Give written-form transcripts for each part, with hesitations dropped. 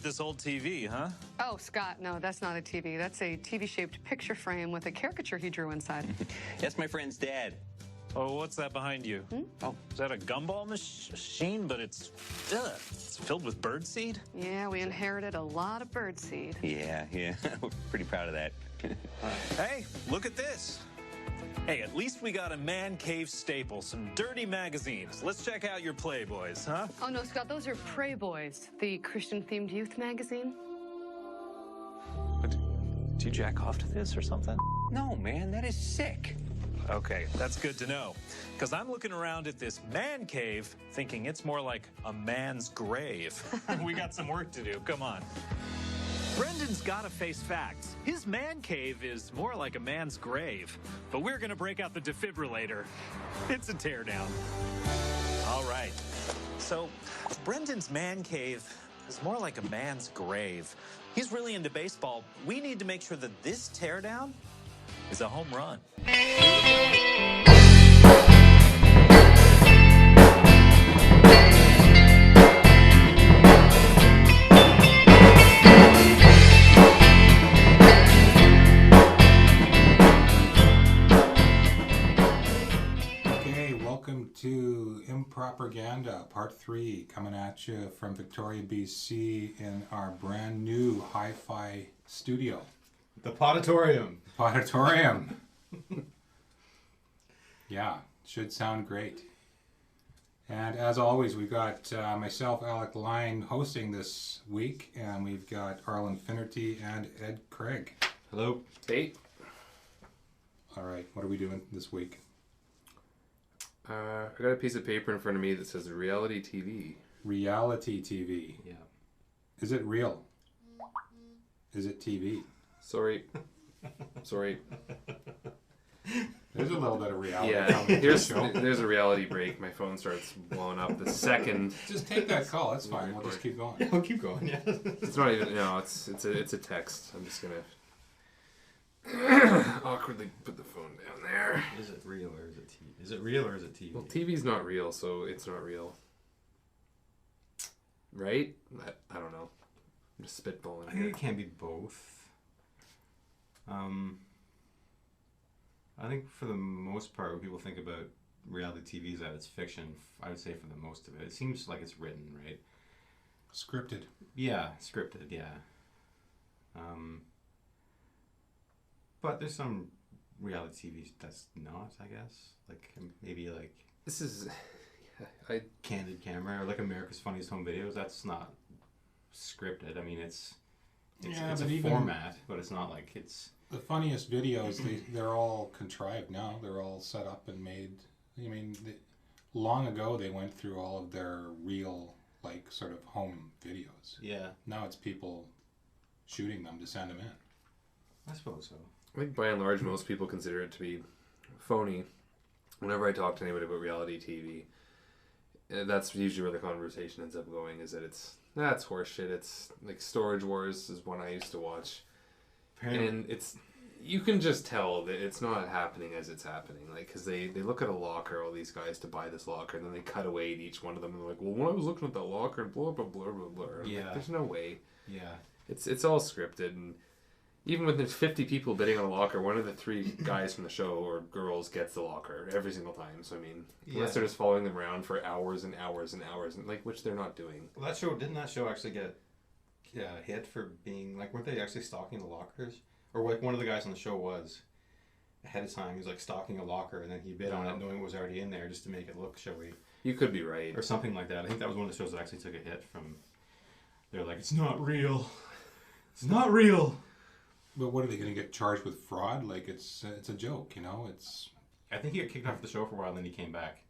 this old TV, huh? Oh, Scott, no, that's not a TV. That's a TV-shaped picture frame with a caricature he drew inside. That's my friend's dad. Oh, what's that behind you? Oh, is that a gumball machine? But it's filled with birdseed? Yeah, we inherited a lot of birdseed. Yeah. We're pretty proud of that. Hey, look at this. Hey, at least we got a man cave staple, some dirty magazines. Let's check out your Playboys, huh? Oh, no, Scott, those are Pray Boys, the Christian-themed youth magazine. Did you jack off to this or something? No, man, that is sick. Okay, that's good to know. Because I'm looking around at this man cave thinking it's more like a man's grave. We got some work to do, come on. Brendan's gotta face facts. His man cave is more like a man's grave. But we're gonna break out the defibrillator. It's a teardown. All right. So, Brendan's man cave is more like a man's grave. He's really into baseball. We need to make sure that this teardown is a home run. Welcome to Improperganda, Part 3, coming at you from Victoria, BC in our brand new hi-fi studio. The Podatorium. Podatorium. Yeah, should sound great. And as always, we've got myself, Alec Line, hosting this week, and we've got Arlen Finnerty and Ed Craig. Hello. Hey. All right, what are we doing this week? I got a piece of paper in front of me that says reality TV. Reality TV. Yeah. Is it real? Is it TV? Sorry. There's a little bit of reality. Yeah, there's a reality break. My phone starts blowing up the second. Just take that call. That's fine. We'll just keep going. Yeah, we'll keep going. Yeah. It's not even. No, it's a text. I'm just gonna awkwardly put the phone down there. Is it real or is it TV? Is it real or is it TV? Well, TV's not real, so it's not real. Right? I don't know. I'm just spitballing. I think it can be both. I think for the most part, when people think about reality TV, is that it's fiction. I would say for the most of it, it seems like it's written, right? Scripted. Yeah, scripted. Yeah. But there's some reality TV that's not, I guess. Like maybe like This is. Candid Camera or like America's Funniest Home Videos. That's not scripted. I mean, it's a format, but it's not like it's. The funniest videos, they're all contrived now. They're all set up and made. I mean, long ago they went through all of their real, like, sort of home videos. Yeah. Now it's people shooting them to send them in. I suppose so. I think by and large, most people consider it to be phony. Whenever I talk to anybody about reality TV, that's usually where the conversation ends up going, is that that's horseshit. It's like Storage Wars is one I used to watch. Apparently. And you can just tell that it's not happening as it's happening. Like, because they look at a locker, all these guys, to buy this locker, and then they cut away to each one of them, and they're like, well, when I was looking at that locker, blah, blah, blah, blah, blah. Yeah. Like, there's no way. Yeah. It's all scripted, and even when there's 50 people bidding on a locker, one of the 3 guys from the show or girls gets the locker every single time. So I mean, unless they're just following them around for hours and hours and hours, and like, which they're not doing. Well, didn't that show actually get hit for being like, weren't they actually stalking the lockers? Or like one of the guys on the show was ahead of time. He was like stalking a locker, and then he bid on it, knowing it was already in there, just to make it look showy. You could be right, or something like that. I think that was one of the shows that actually took a hit from. They're like, it's not real. It's not real. But what are they going to get charged with fraud? Like it's a joke, you know? It's. I think he got kicked off the show for a while, and then he came back.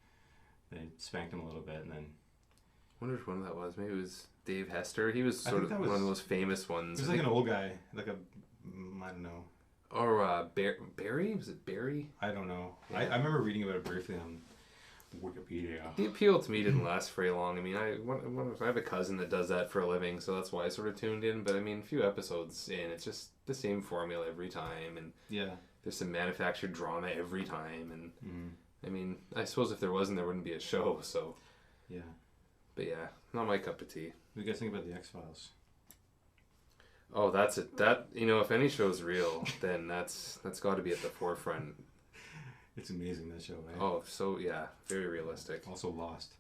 They spanked him a little bit, and then. I wonder which one that was. Maybe it was Dave Hester. He was sort of one of the most famous ones. He was like an old guy, like a. I don't know. Or Barry? Was it Barry? I don't know. Yeah. I remember reading about it briefly on Wikipedia. The appeal to me didn't last very long. I mean, I have a cousin that does that for a living, so that's why I sort of tuned in. But I mean, a few episodes in, it's just the same formula every time, and there's some manufactured drama every time. And I mean, I suppose if there wasn't, there wouldn't be a show. So yeah, but yeah, not my cup of tea. What do you guys think about the X-Files? Oh, that's it. That, if any show's real, then that's got to be at the forefront. It's amazing, that show, eh? Oh, so yeah, very realistic. Also Lost.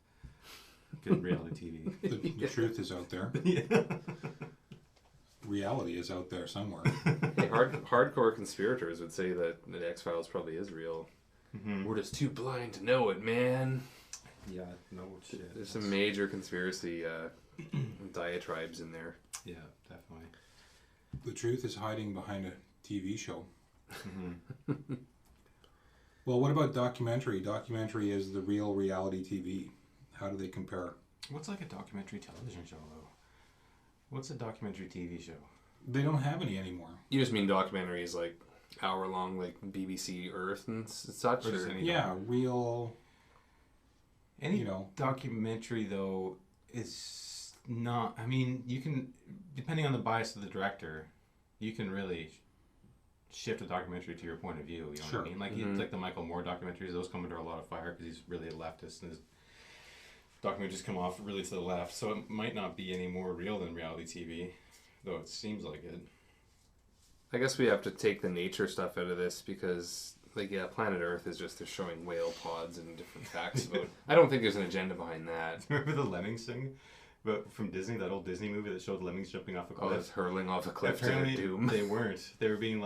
Good reality TV. The truth is out there. Yeah. Reality is out there somewhere. Hey, hardcore conspirators would say that the X-Files probably is real. Mm-hmm. We're just too blind to know it, man. Yeah, no shit. There's some major conspiracy diatribes in there. Yeah, definitely. The truth is hiding behind a TV show. Mm-hmm. Well, what about documentary? Documentary is the real reality TV. How do they compare? What's like a documentary television show, though? What's a documentary TV show? They don't have any anymore. You just mean documentaries like hour-long, like BBC Earth and such? Or just Or? any Yeah, real. Any documentary, though, is not... I mean, you can... Depending on the bias of the director, you can really shift a documentary to your point of view. You know what I mean? Like, like the Michael Moore documentaries, those come under a lot of fire because he's really a leftist and his documentaries come off really to the left. So it might not be any more real than reality TV, though it seems like it. I guess we have to take the nature stuff out of this because, like, yeah, Planet Earth is just they're showing whale pods and different facts about. I don't think there's an agenda behind that. Remember the lemmings thing? But from Disney, that old Disney movie that showed lemmings jumping off a cliff. Oh, it's hurling off a cliff to Apparently, their doom. They weren't. They were being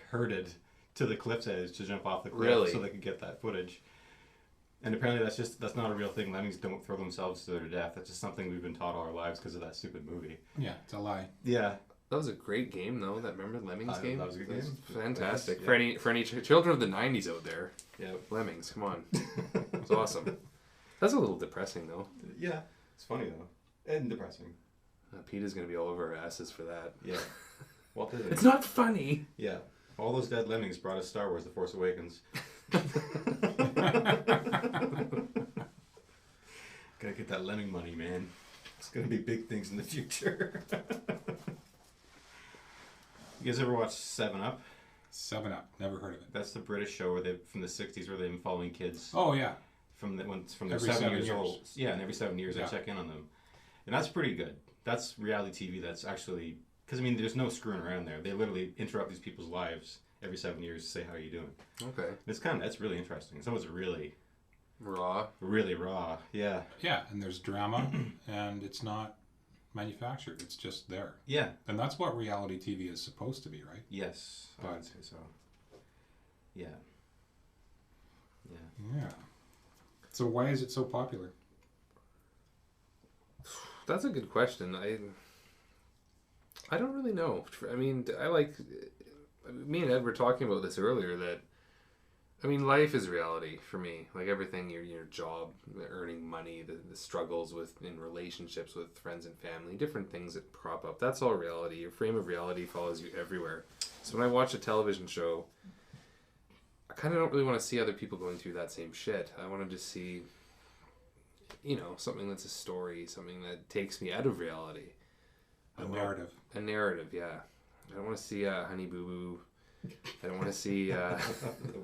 herded to the cliff's edge to jump off the cliff Really? so they could get that footage. And apparently that's not a real thing. Lemmings don't throw themselves to their death. That's just something we've been taught all our lives because of that stupid movie. Yeah, it's a lie. Yeah. That was a great game, though. That remember the Lemmings game? That was a good game. Fantastic. Yeah. For any children of the '90s out there, Yeah. Lemmings, come on, it's awesome. That's a little depressing, though. Yeah. It's funny though, and depressing. PETA's gonna be all over our asses for that. Yeah. Walt Disney. It's not funny. Yeah. All those dead lemmings brought us Star Wars: The Force Awakens. Gotta get that lemming money, man. It's gonna be big things in the future. You guys ever watch 7 Up? 7 Up. Never heard of it. That's the British show from the 60s where they've been following kids Oh, yeah. from their Every 7 7 years years. old. Yeah, and every 7 years Yeah. I check in on them. And that's pretty good. That's reality TV that's actually... Because, I mean, there's no screwing around there. They literally interrupt these people's lives every 7 years to say, how are you doing? Okay. That's really interesting. Some of it's really, Raw. really raw. Yeah. Yeah, and there's drama, and it's not manufactured. It's just there. Yeah. And that's what reality TV is supposed to be, right? Yes. I But- would say so. Yeah. Yeah. Yeah. So why is it so popular? That's a good question. I don't really know. I mean, me and Ed were talking about this earlier that, I mean, life is reality for me. Like everything, your job, earning money, the struggles in relationships with friends and family, different things that crop up. That's all reality. Your frame of reality follows you everywhere. So when I watch a television show, I kind of don't really want to see other people going through that same shit. I want to just see, something that's a story, something that takes me out of reality. A narrative. A narrative, yeah. I don't want to see Honey Boo Boo. I don't want to see... The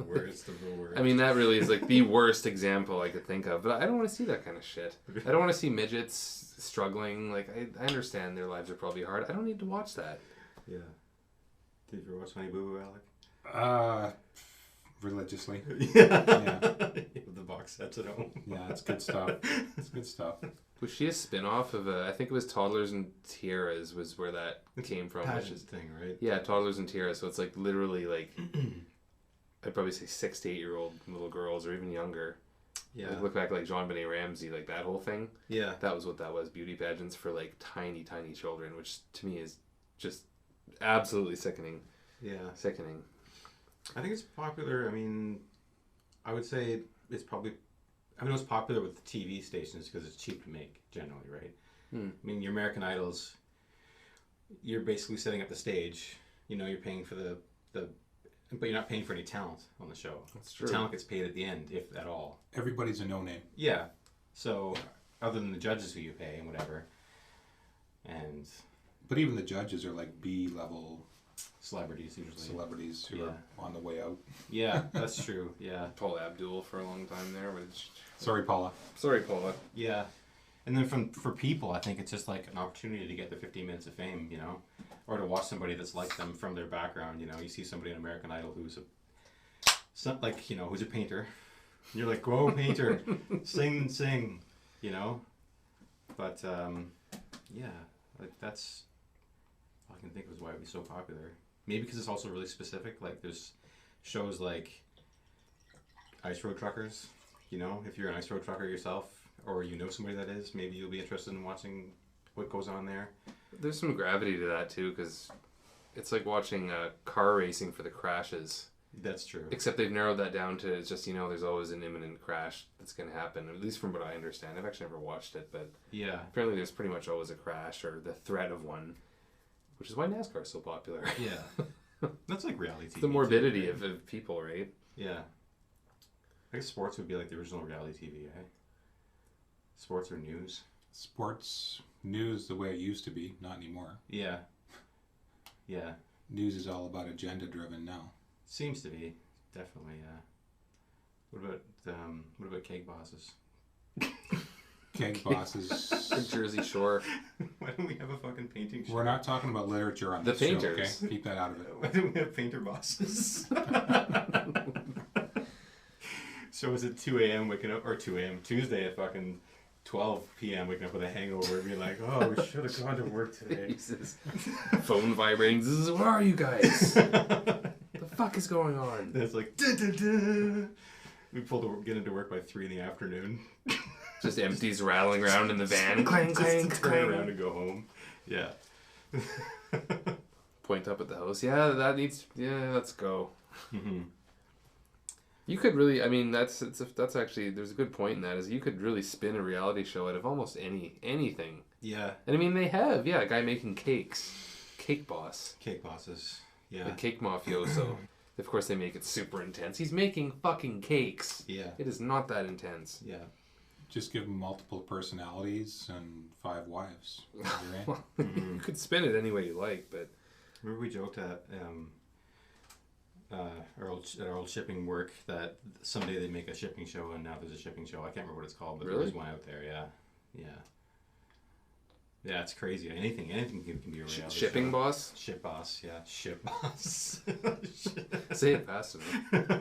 worst of the worst. I mean, that really is like the worst example I could think of. But I don't want to see that kind of shit. I don't want to see midgets struggling. Like, I understand their lives are probably hard. I don't need to watch that. Yeah. Did you ever watch Honey Boo Boo, Alec? Religiously. Yeah. Yeah. The box sets at home. Yeah, it's good stuff. It's good stuff. Was she a spin-off of I think it was Toddlers and Tiaras was where that came from. Pageant thing, right? Yeah, Toddlers and Tiaras. So it's like literally like, I'd probably say 6 to 8 year old little girls or even younger. Yeah. Like, look back like John Benet Ramsey, like that whole thing. Yeah. That was what that was. Beauty pageants for like tiny, tiny children, which to me is just absolutely sickening. Yeah. Sickening. I think it's popular. I mean, I would say it's probably... I mean, it was popular with the TV stations because it's cheap to make, generally, right? I mean, your American Idols, you're basically setting up the stage. You're paying for the... But you're not paying for any talent on the show. That's true. The talent gets paid at the end, if at all. Everybody's a no-name. Yeah. So, other than the judges who you pay and whatever. And... But even the judges are like B-level celebrities, usually. celebrities who are on the way out. Yeah, that's true. Yeah. Paula Abdul for a long time there. Which... Sorry, Paula. Sorry, Paula. Yeah. And then for people, I think it's just like an opportunity to get their 15 minutes of fame, you know, or to watch somebody that's like them from their background. You know, you see somebody in American Idol who's who's a painter. You're like, go painter, sing, you know. But yeah, like that's all I can think of why it would be so popular. Maybe because it's also really specific. Like there's shows like Ice Road Truckers. You know, if you're an ice road trucker yourself, or you know somebody that is, maybe you'll be interested in watching what goes on there. There's some gravity to that too, because it's like watching car racing for the crashes. That's true. Except they've narrowed that down to it's just, there's always an imminent crash that's going to happen, at least from what I understand. I've actually never watched it, but yeah, apparently there's pretty much always a crash or the threat of one, which is why NASCAR is so popular. Yeah. That's like reality TV. The morbidity too, right? of people, right? Yeah. I guess sports would be like the original reality TV, eh? Sports or news? Sports, news the way it used to be, not anymore. Yeah. Yeah. News is all about agenda driven now. Seems to be, definitely. What about cake bosses? Cake bosses. Jersey Shore. Why don't we have a fucking painting show? We're not talking about literature on The this painters. show, okay? Keep that out of it. Why don't we have painter bosses? So is it 2 a.m. waking up, or 2 a.m. Tuesday at fucking 12 p.m. waking up with a hangover and being like, oh, we should have gone to work today. Jesus. Phone vibrating. Where are you guys? The fuck is going on? And it's like, duh, duh, duh. We get into work by 3 in the afternoon. Just empties rattling around in the van. Clang, clang, Just turn clang. around and go home. Yeah. Point up at the house. Yeah, let's go. Mm-hmm. You could really, that's actually, there's a good point in that, is you could really spin a reality show out of almost anything. Yeah. And they have, a guy making cakes. Cake boss. Cake bosses. Yeah. The cake mafioso. Of course they make it super intense. He's making fucking cakes. Yeah. It is not that intense. Yeah. Just give them multiple personalities and 5 wives. Mm-hmm. You could spin it any way you like, but... Remember we joked at our old shipping work that someday they'd make a shipping show, and now there's a shipping show. I can't remember what it's called, but really? There's one out there. Yeah, it's crazy. Anything can be a reality shipping show. Boss? Ship boss, yeah. Ship boss. Say it fast enough.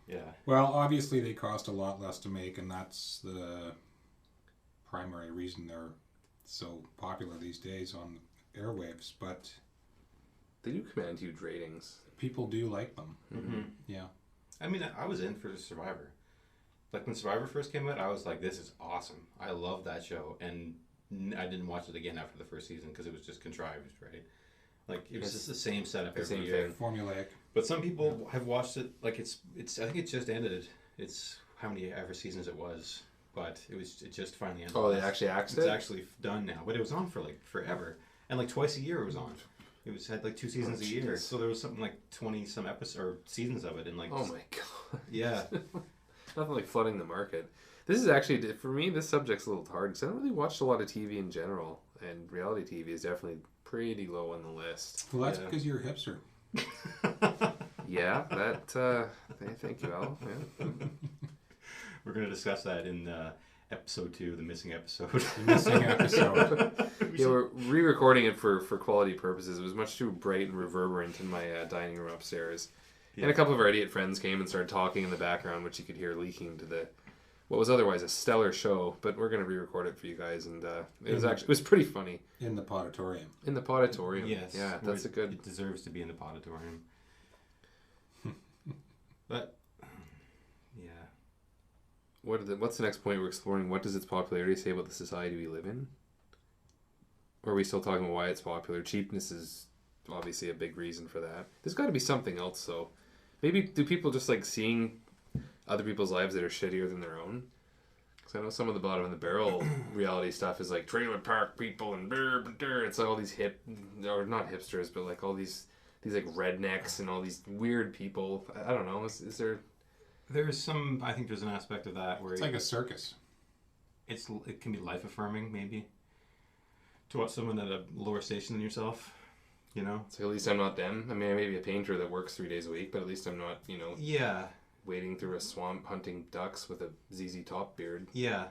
Yeah. Well, obviously they cost a lot less to make, and that's the primary reason they're so popular these days on airwaves, but... They do command huge ratings. People do like them. Mm-hmm. Yeah. I mean, I was in for Survivor. Like when Survivor first came out, I was like, this is awesome. I love that show. And I didn't watch it again after the first season because it was just contrived, right? Like it was just the same setup every year. Formulaic. But some people have watched it like it's I think it just ended. It's how many ever seasons it was, but it just finally ended. Oh, they actually axed it? It's actually done now. But it was on for like forever. And like twice a year it was on. It had like 2 seasons a year, so there was something like 20 some episodes or seasons of it, and like. Oh my god! Yeah. Nothing like flooding the market. This is actually, for me, this subject's a little hard because I don't really watch a lot of TV in general, and reality TV is definitely pretty low on the list. Well, that's because you're a hipster. Yeah, that. Thank you, Al. Yeah. We're gonna discuss that in episode 2, the missing episode. The missing episode. Yeah, we're re-recording it for quality purposes. It was much too bright and reverberant in my dining room upstairs. Yeah. And a couple of our idiot friends came and started talking in the background, which you could hear leaking to what was otherwise a stellar show. But we're going to re-record it for you guys, and it was pretty funny. In the podatorium. In the podatorium. Yes. Yeah, that's a good. It deserves to be in the podatorium. But yeah. What's the next point we're exploring? What does its popularity say about the society we live in? Or are we still talking about why it's popular? Cheapness is obviously a big reason for that. There's got to be something else, though. Maybe do people just like seeing other people's lives that are shittier than their own? Because I know some of the bottom of the barrel reality stuff is like trailer park people and it's like all these or not hipsters, but like all these like rednecks and all these weird people. I don't know. Is there? There's some. I think there's an aspect of that where it's like a circus. It can be life affirming, maybe. To watch someone at a lower station than yourself, you know? So at least I'm not them. I mean, I may be a painter that works 3 days a week, but at least I'm not, Yeah. wading through a swamp hunting ducks with a ZZ Top beard. Yeah.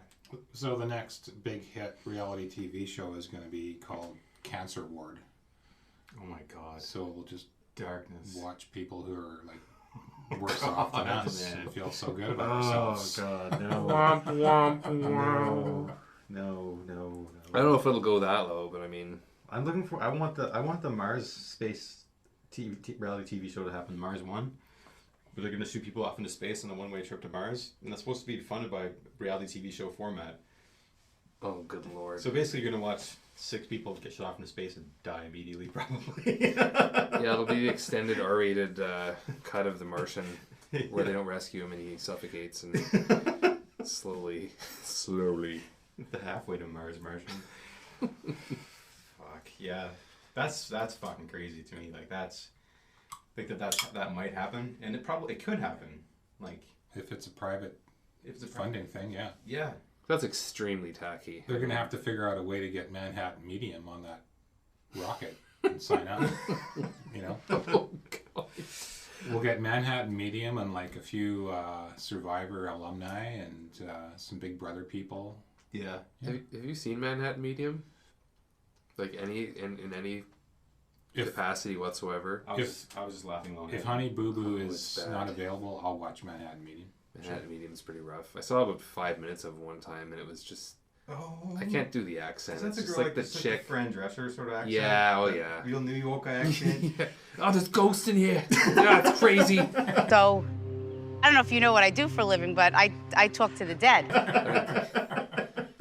So the next big hit reality TV show is going to be called Cancer Ward. Oh my god. So we'll just darkness. Watch people who are like worse off than us and feel so good about ourselves. Oh god, no. No. I don't know if it'll go that low, but I mean, I'm looking for. I want the Mars space reality TV show to happen. Mars One, where they're going to shoot people off into space on a one-way trip to Mars, and that's supposed to be funded by reality TV show format. oh good lord. So basically, you're going to watch 6 people get shot off into space and die immediately, probably. Yeah, it'll be the extended R-rated cut of The Martian, where they don't rescue him and he suffocates and slowly. The halfway to Mars Martian. Fuck yeah, that's fucking crazy to me. Like that might happen, and it could happen. Like if it's a private, funding thing, yeah. Yeah. That's extremely tacky. They're gonna have to figure out a way to get Manhattan Medium on that rocket and sign up. You know. Oh god. We'll get Manhattan Medium and like a few Survivor alumni and some Big Brother people. Yeah. Have you seen Manhattan Medium? Like in any capacity whatsoever? I was just laughing along. If Honey Boo Boo is not available, I'll watch Manhattan Medium. Manhattan Medium's pretty rough. I saw about 5 minutes of one time and it was just... Oh. I can't do the accent. It's just girl, like the chick. Like the Fran Drescher sort of accent. Yeah, oh yeah. Real New York accent. Yeah. Oh, there's ghosts in here. That's crazy. So, I don't know if you know what I do for a living, but I talk to the dead.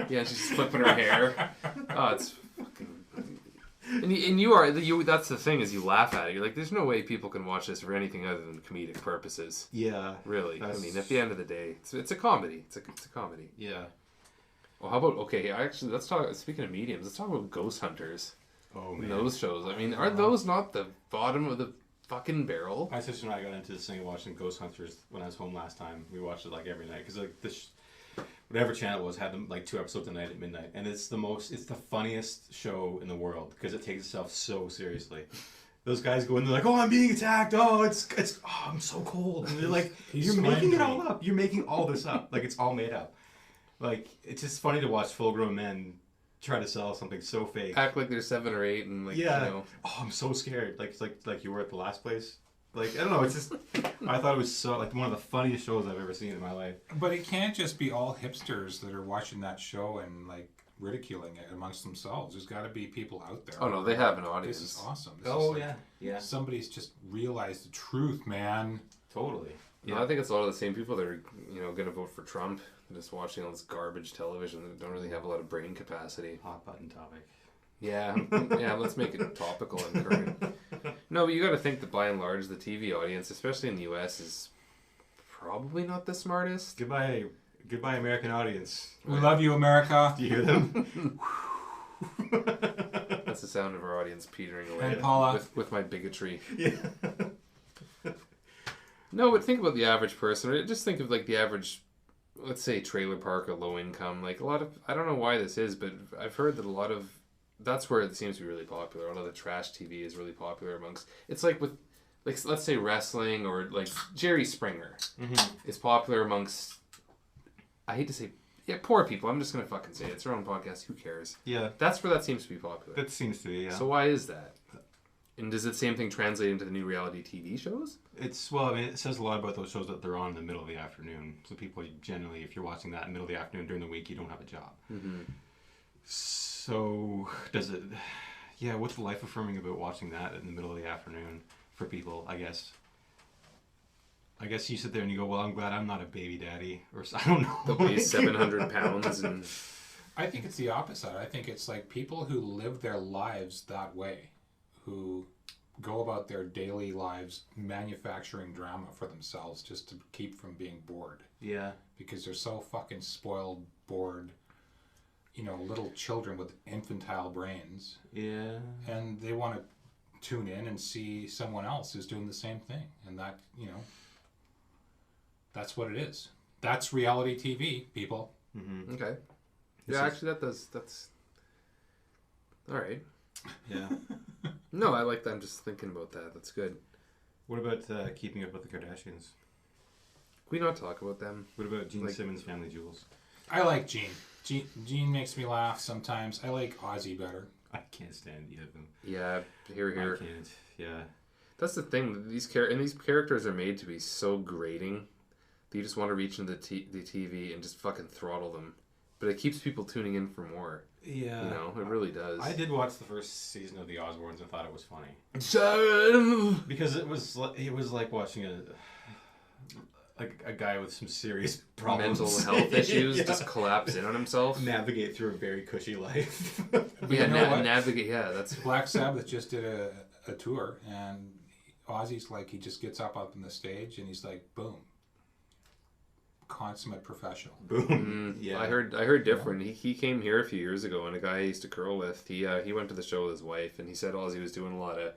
Yeah, she's flipping her hair. Oh, it's fucking... And that's the thing, is you laugh at it. You're like, there's no way people can watch this for anything other than comedic purposes. Yeah. Really. I mean, at the end of the day, it's a comedy. It's a comedy. Yeah. Well, how about, actually, let's talk, speaking of mediums, let's talk about Ghost Hunters. Oh, man. Those shows. I mean, are those not the bottom of the fucking barrel? My sister and I got into this thing of watching Ghost Hunters when I was home last time. We watched it like every night, because like whatever channel it was had them like 2 episodes a night at midnight, and it's the funniest show in the world because it takes itself so seriously. Those guys go in, they're like, "Oh, I'm being attacked. Oh, I'm so cold," and they're like, "You're making it all up. You're making all this up. Like it's all made up." Like it's just funny to watch full-grown men try to sell something so fake. Act like they're 7 or 8 and like, yeah. you know. Oh, I'm so scared. Like it's like you were at the last place. Like, I don't know, it's just, I thought it was so, like, one of the funniest shows I've ever seen in my life. But it can't just be all hipsters that are watching that show and, like, ridiculing it amongst themselves. There's got to be people out there. Oh, no, they have an audience. This is awesome. Yeah. Somebody's just realized the truth, man. Totally. Yeah, I think it's a lot of the same people that are, going to vote for Trump. They're just watching all this garbage television that don't really have a lot of brain capacity. Hot button topic. Yeah, let's make it topical and current. No, but you got to think that by and large, the TV audience, especially in the U.S., is probably not the smartest. Goodbye, American audience. We love you, America. Do you hear them? That's the sound of our audience petering away. And Paula. With my bigotry. Yeah. No, but think about the average person. Or just think of like the average, let's say, trailer park or low income. Like a lot of, I don't know why this is, but I've heard that a lot of, that's where it seems to be really popular. A lot of the trash TV is really popular amongst, it's like with, like let's say wrestling or like Jerry Springer is popular amongst, I hate to say, poor people. I'm just going to fucking say it. It's their own podcast. Who cares? Yeah. That's where that seems to be popular. That seems to be, yeah. So why is that? And does the same thing translate into the new reality TV shows? It says a lot about those shows that they're on in the middle of the afternoon. So people generally, if you're watching that in the middle of the afternoon during the week, you don't have a job. Mm-hmm. So does it? Yeah, what's life affirming about watching that in the middle of the afternoon for people? I guess you sit there and you go, "Well, I'm glad I'm not a baby daddy," or I don't know. They'll weigh 700 pounds and. I think it's the opposite. I think it's like people who live their lives that way, who go about their daily lives manufacturing drama for themselves just to keep from being bored. Yeah. Because they're so fucking spoiled, bored, little children with infantile brains. Yeah. And they want to tune in and see someone else who's doing the same thing. And that, that's what it is. That's reality TV, people. Mm-hmm. Okay. Actually, that's... All right. Yeah. No, I like that. I'm just thinking about that. That's good. What about Keeping Up with the Kardashians? Can we not talk about them? What about Gene Simmons' Family Jewels? I like Gene. Gene makes me laugh sometimes. I like Ozzy better. I can't stand either of them. Yeah, here. I can't. Yeah. That's the thing. These characters are made to be so grating that you just want to reach into the TV and just fucking throttle them. But it keeps people tuning in for more. Yeah. You know, it really does. I did watch the first season of The Osbournes and thought it was funny. Because it was like watching a guy with some serious problems. Mental health issues just collapse in on himself. Navigate through a very cushy life. Navigate. Yeah, that's... Black Sabbath just did a tour, and Ozzy's like, he just gets up on the stage and he's like, boom. Consummate professional. Boom. Yeah. I heard different. Yeah. He came here a few years ago, and a guy I used to curl with, he went to the show with his wife, and he said Ozzy was doing a lot of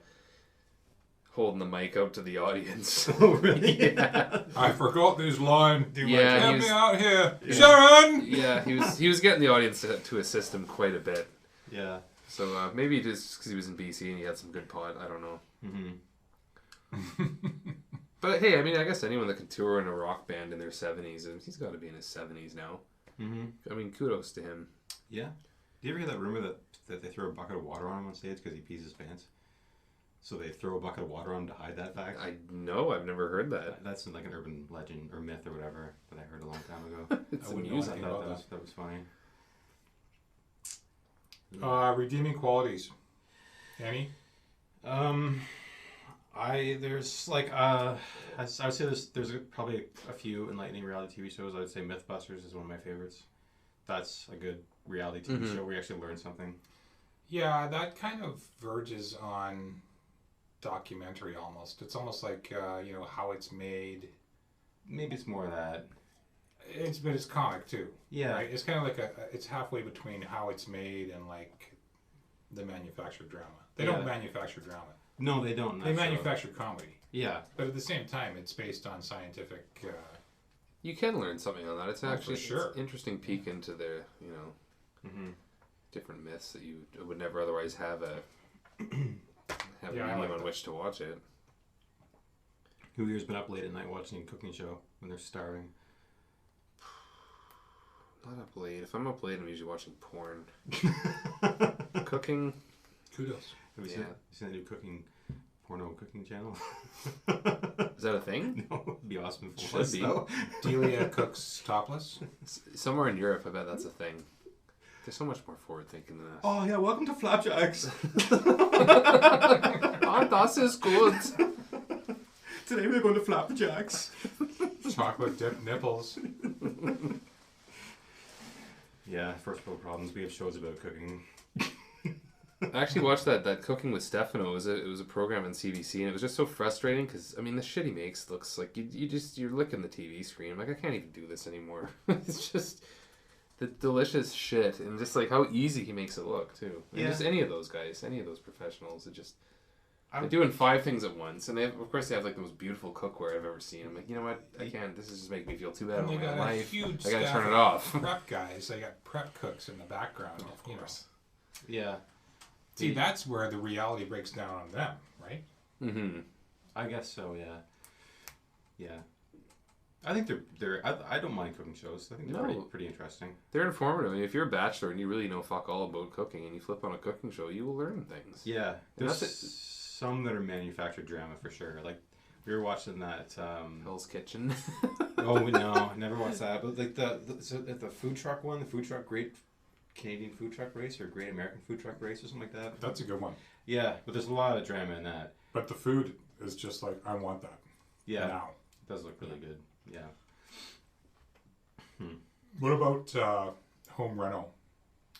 holding the mic out to the audience. Oh, really? Yeah. I forgot this line. Get me out here. Yeah. Sharon! Yeah, he was getting the audience to assist him quite a bit. Yeah. So maybe just because he was in BC and he had some good pot, I don't know. Mm-hmm. But hey, I mean, I guess anyone that can tour in a rock band in their 70s, and he's got to be in his 70s now. Mm-hmm. I mean, kudos to him. Yeah. Do you ever hear that rumor that they throw a bucket of water on him on stage because he pees his pants? So they throw a bucket of water on him to hide that fact? I've never heard that. That's like an urban legend or myth or whatever that I heard a long time ago. It's amusing. That was funny. Redeeming qualities. Any? There's like I would say there's probably a few enlightening reality TV shows. I would say Mythbusters is one of my favorites. That's a good reality TV show where you actually learn something. Yeah, that kind of verges on documentary almost. It's almost like how it's made. Maybe it's more of that. But it's comic too. Yeah, right? It's kind of like it's halfway between how it's made and like the manufactured drama. They don't manufacture drama. No, they don't. They manufacture comedy. Yeah. But at the same time, it's based on scientific... you can learn something on that. It's actually it's an interesting peek into the, different myths that you would never otherwise have a medium on which to watch it. Who here's been up late at night watching a cooking show when they're starving? Not up late. If I'm up late, I'm usually watching porn. Cooking. Kudos. Have you seen that new porno cooking channel? Is that a thing? No, it'd be awesome if it should was, be. Though. Delia cooks topless? Somewhere in Europe, I bet that's a thing. They're so much more forward thinking than us. Oh yeah, welcome to Flapjacks. Oh, das ist gut. Today we're going to Flapjacks. Chocolate dip nipples. Yeah, first world problems. We have shows about cooking. I actually watched that Cooking with Stefano. It was a program on CBC, and it was just so frustrating because I mean the shit he makes looks like you're licking the TV screen. I'm like, I can't even do this anymore. It's just the delicious shit, and just like how easy he makes it look too. And just any of those guys, any of those professionals, they're doing 5 things at once, and they have like the most beautiful cookware I've ever seen. I'm like, you know what? I can't. This is just making me feel too bad about my life. I gotta turn it off. Prep guys, they got prep cooks in the background. Of course. Yeah. See, that's where the reality breaks down on them, right? Mm-hmm. I guess so. Yeah. Yeah. I think they're. I don't mind cooking shows. I think they're pretty interesting. They're informative. I mean, if you're a bachelor and you really know fuck all about cooking, and you flip on a cooking show, you will learn things. Yeah. There's some that are manufactured drama for sure. Like we were watching that Hell's Kitchen. Oh no, never watched that. But like the food truck one, the food truck Great Canadian Food Truck Race or Great American Food Truck Race or something like that. That's a good one. Yeah, but there's a lot of drama in that. But the food is just like, I want that. Yeah. Now. It does look really good. Yeah. What about home reno?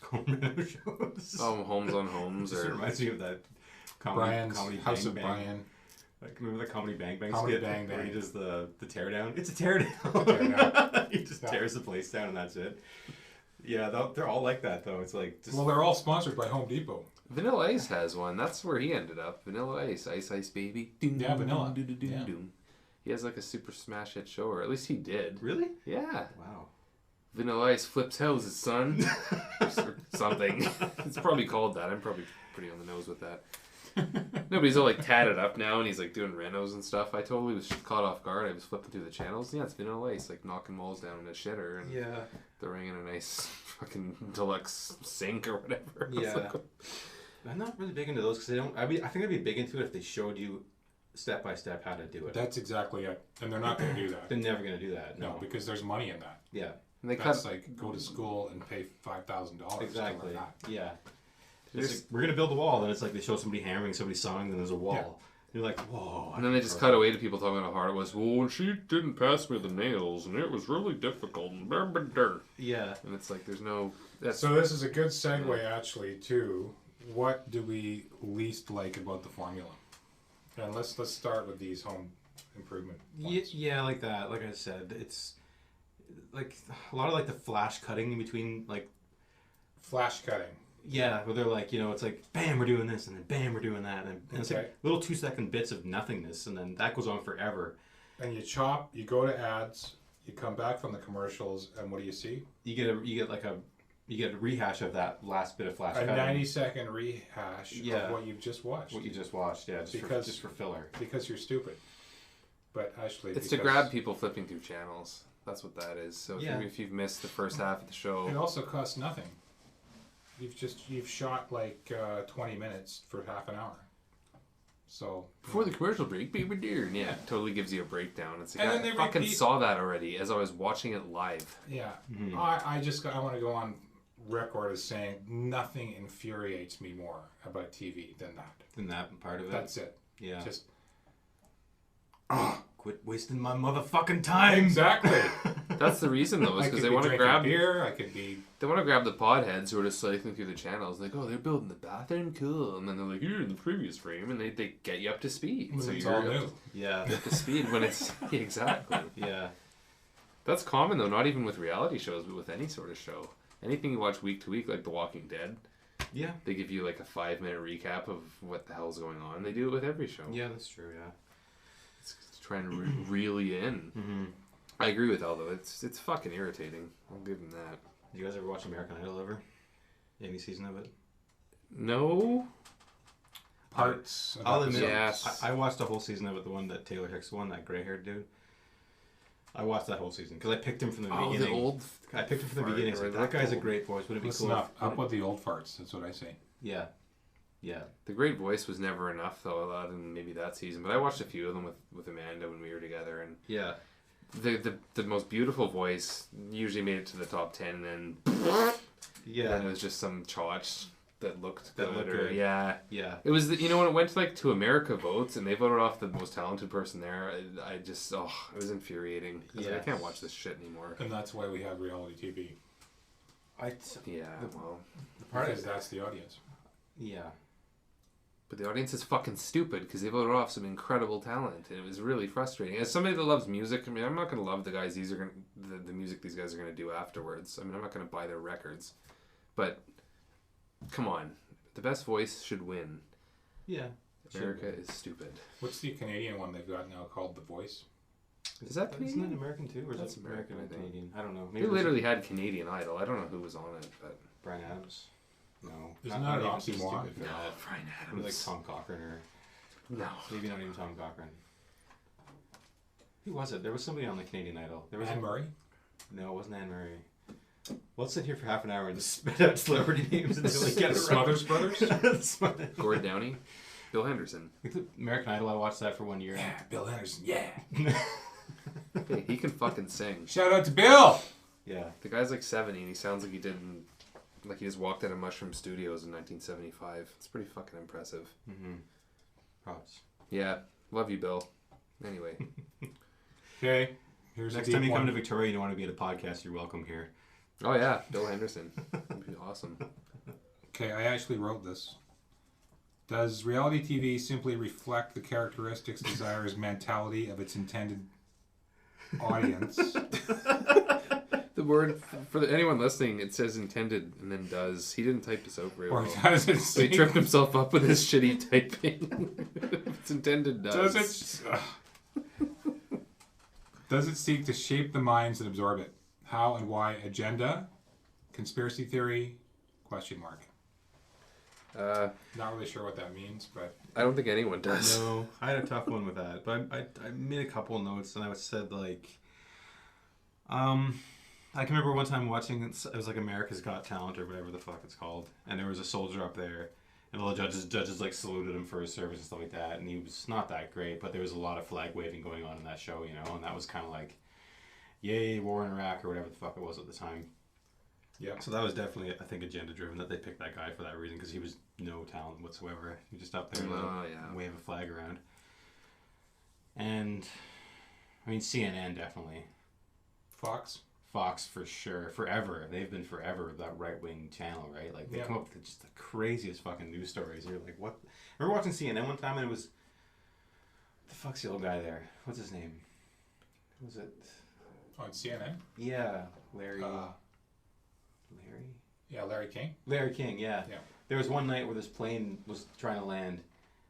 Home reno shows? Oh, Homes on Homes. It reminds me of that comedy House Bang of Bang. Brian. Like, remember the Comedy Bang Bang Comedy skit? Bang Bang. Where he does the teardown? It's a teardown. He just tears the place down and that's it. Yeah, they're all like that though. It's like well, they're all sponsored by Home Depot. Vanilla Ice has one. That's where he ended up. Vanilla Ice, Ice Ice Baby. Doom, yeah, Vanilla. Doom, doom, doom, yeah. doom. He has like a super smash hit show, or at least he did. Really? Yeah. Wow. Vanilla Ice flips houses, son. Or something. It's probably called that. I'm probably pretty on the nose with that. No, but he's all like tatted up now, and he's like doing renos and stuff. I totally was caught off guard. I was flipping through the channels. Yeah, it's been LA. He's like knocking malls down in a shitter and throwing in a nice fucking deluxe sink or whatever. Yeah. Like, I'm not really big into those because they don't. I think I'd be big into it if they showed you step by step how to do it. That's exactly it, and they're not going to do that. They're never going to do that. No, because there's money in that. Yeah. And they That's like go to school and pay $5,000. Exactly. To learn that. Yeah. It's like, we're gonna build a wall, then it's like they show somebody hammering, somebody sawing, then there's a wall. Yeah. You're like, whoa. And then they just cut away to people talking about how hard it was. Well, she didn't pass me the nails, and it was really difficult. And blah, blah, blah. Yeah. And it's like there's no. So this is a good segue actually to what do we least like about the formula? And let's start with these home improvement points. Yeah, like that. Like I said, it's like a lot of like the flash cutting in between, like Flash cutting. yeah, where they're like, you know, it's like bam, we're doing this, and then bam, we're doing that, and it's like little 2-second bits of nothingness, and then that goes on forever. And you chop, you go to ads, you come back from the commercials, and what do you see? You get a rehash of that last bit of flash A cutting. 90-second rehash of what you've just watched. What you just watched, yeah, just for filler. Because you're stupid. But actually, It's to grab people flipping through channels. That's what that is. So if you've missed the first half of the show, it also costs nothing. You've shot like 20 minutes for half an hour. So before the commercial break, baby dear, yeah, it totally gives you a breakdown. It's like, And then I they fucking repeat- saw that already as I was watching it live. yeah, I want to go on record as saying nothing infuriates me more about TV than that. Than that part of it. That's it. Yeah. Just quit wasting my motherfucking time. exactly. That's the reason though, is because they want to grab beer. I could be. They want to grab the podheads who are just cycling through the channels. Like, oh, they're building the bathroom, cool. And then they're like, you're in the previous frame, and they get you up to speed. When So it's you're all new. up to speed when it's exactly. Yeah. That's common though, not even with reality shows, but with any sort of show. Anything you watch week to week, like The Walking Dead. Yeah. They give you like a 5-minute recap of what the hell's going on. They do it with every show. Yeah, that's true. Yeah. It's trying to reel you in. Mm-hmm. I agree with Aldo. It's fucking irritating. I'll give him that. Did you guys ever watch American Idol ever? Any season of it? No. Parts. I'll admit, Yes. I watched the whole season of it. The one that Taylor Hicks won, that gray-haired dude. I watched that whole season because I picked him from the beginning. The old. I picked him from the beginning. So that guy's a great voice. Would it be Listen cool? up with the old farts. That's what I say. Yeah. Yeah. The great voice was never enough though. In maybe that season, but I watched a few of them with Amanda when we were together, and Yeah. the most beautiful voice usually made it to the top 10, and then Yeah. it was just some chotch that looked That good. looked or, good. yeah. Yeah. It was when it went to America votes and they voted off the most talented person there. I just it was infuriating. I was like, I can't watch this shit anymore. And that's why we have reality TV. Because that's the audience. Yeah. But the audience is fucking stupid because they voted off some incredible talent, and it was really frustrating. As somebody that loves music, I mean, I'm not gonna love the guys the music these guys are gonna do afterwards. I mean, I'm not gonna buy their records, but come on, the best voice should win. Yeah. America is stupid. What's the Canadian one they've got now called The Voice? Is that Canadian? Isn't that American too, or is That's that American, American I think. Canadian? I don't know. They literally had Canadian Idol. I don't know who was on it, but Brian Adams. No. Isn't that an even too oxymoron? stupid for that. Brian Maybe Adams. like Tom Cochran or No. maybe not even Tom Cochran. Who was it? There was somebody on the Canadian Idol. There was Anne Murray? No, it wasn't Anne Murray. Let's sit here for half an hour and just spit out celebrity names until we get it Smothers Brothers? right. Gord Downey, Bill Henderson. American Idol, I watched that for 1 year. Yeah, Bill Henderson. Yeah. Hey, he can fucking sing. Shout out to Bill! Yeah. The guy's like 70 and he sounds like he didn't. Like he just walked out of Mushroom Studios in 1975. It's pretty fucking impressive. Mm-hmm. Props. Yeah, love you, Bill. Anyway, Okay, here's Next a time deep you come one. to Victoria and you want to be at a podcast, you're welcome here. oh yeah, Bill Henderson. That'd be awesome. Okay, I actually wrote this. Does reality TV simply reflect the characteristics, desires, mentality of its intended audience? The word for anyone listening, it says intended and then does. He didn't type this out very Or well. does it So he seek, tripped himself up with his shitty typing. It's intended does. does it seek to shape the minds that absorb it? How and why? Agenda? Conspiracy theory? Question mark. Not really sure what that means, but I don't think anyone does. No, I had a tough one with that, but I made a couple of notes, and I said like, I can remember one time watching it was like America's Got Talent or whatever the fuck it's called, and there was a soldier up there, and all the judges like saluted him for his service and stuff like that, and he was not that great, but there was a lot of flag waving going on in that show, you know, and that was kind of like, yay, war in Iraq or whatever the fuck it was at the time. yeah. So that was definitely, I think, agenda driven that they picked that guy for that reason, because he was no talent whatsoever. He was just up there wave a flag around. And I mean, CNN definitely. Fox for sure. Forever. They've been forever that right wing channel, right? Like they come up with just the craziest fucking news stories. You're like, what? I remember watching CNN one time and it was, the fuck's the old guy there? What's his name? Who was it? On CNN? Yeah, Larry. Yeah, Larry King. Larry King, yeah. Yeah. There was one night where this plane was trying to land,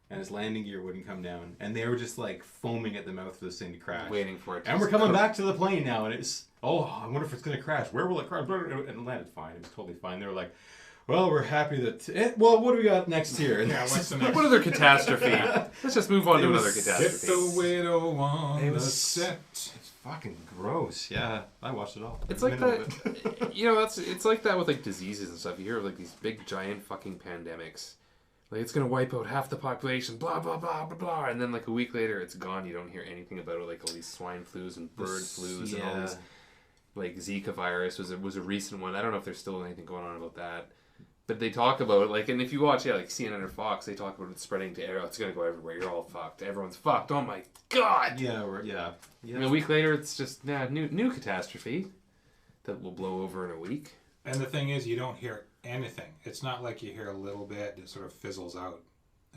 and his landing gear wouldn't come down, and they were just like foaming at the mouth for this thing to crash. Waiting for it to And we're coming back to the plane now, and it's, I wonder if it's going to crash. Where will it crash? And it landed fine. It was totally fine. They were like, well, we're happy that... well, what do we got next here? Yeah, what's the next? What other catastrophe? Let's just move on to another catastrophe. Get the widow on It the was- set. It's fucking gross. Yeah, I watched it all. It's Every like minute of it. that, you know, it's like that with like diseases and stuff. You hear of like these big giant fucking pandemics. Like it's gonna wipe out half the population, blah blah blah blah blah, and then like a week later it's gone. You don't hear anything about it. Like all these swine flus and bird flus and all these, like Zika virus was a recent one. I don't know if there's still anything going on about that. But they talk about it, like, and if you watch, like CNN or Fox, they talk about it spreading to everywhere. It's gonna go everywhere. You're all fucked. Everyone's fucked. Oh my god! Yeah. And a week later, it's just new catastrophe that will blow over in a week. And the thing is, you don't hear anything. It's not like you hear a little bit, it sort of fizzles out.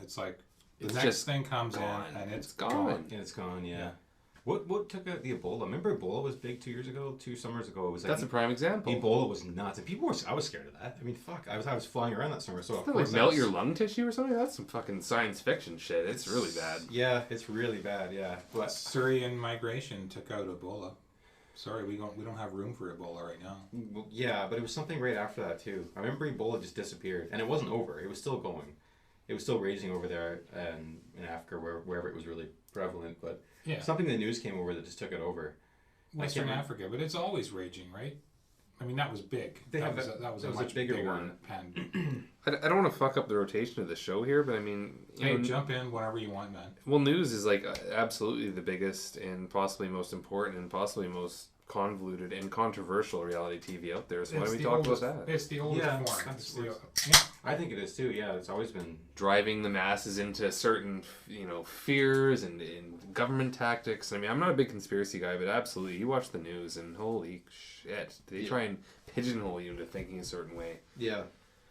It's like the It's next just thing comes gone. in and it's gone. gone. And it's gone, yeah. What took out the Ebola? Remember Ebola was big 2 summers ago? It was like That's a prime example. Ebola was nuts. And people were, I was scared of that. I mean, fuck. I was flying around that summer, so of Doesn't it, course like melt your lung tissue or something? That's some fucking science fiction shit. It's really bad. Yeah, it's really bad, yeah. But Syrian migration took out Ebola. Sorry, we don't have room for Ebola right now. well, yeah, but it was something right after that too. I remember Ebola just disappeared, and it wasn't over. It was still going. It was still raging over there in Africa, wherever it was really prevalent. But Yeah. something in the news came over that just took it over. Western Africa, but it's always raging, right? I mean, that was big. That was a was a much bigger one. I don't want to fuck up the rotation of the show here, but I mean, Hey, jump in whenever you want, man. well, news is like absolutely the biggest and possibly most important and possibly most convoluted and controversial reality TV out there. So why don't we talk about that? It's the oldest Yeah, form. that's It's the, worse. yeah. I think it is too. Yeah, it's always been. Driving the masses into certain, fears and government tactics. I mean, I'm not a big conspiracy guy, but absolutely, you watch the news and holy shit, they try and pigeonhole you into thinking a certain way. Yeah.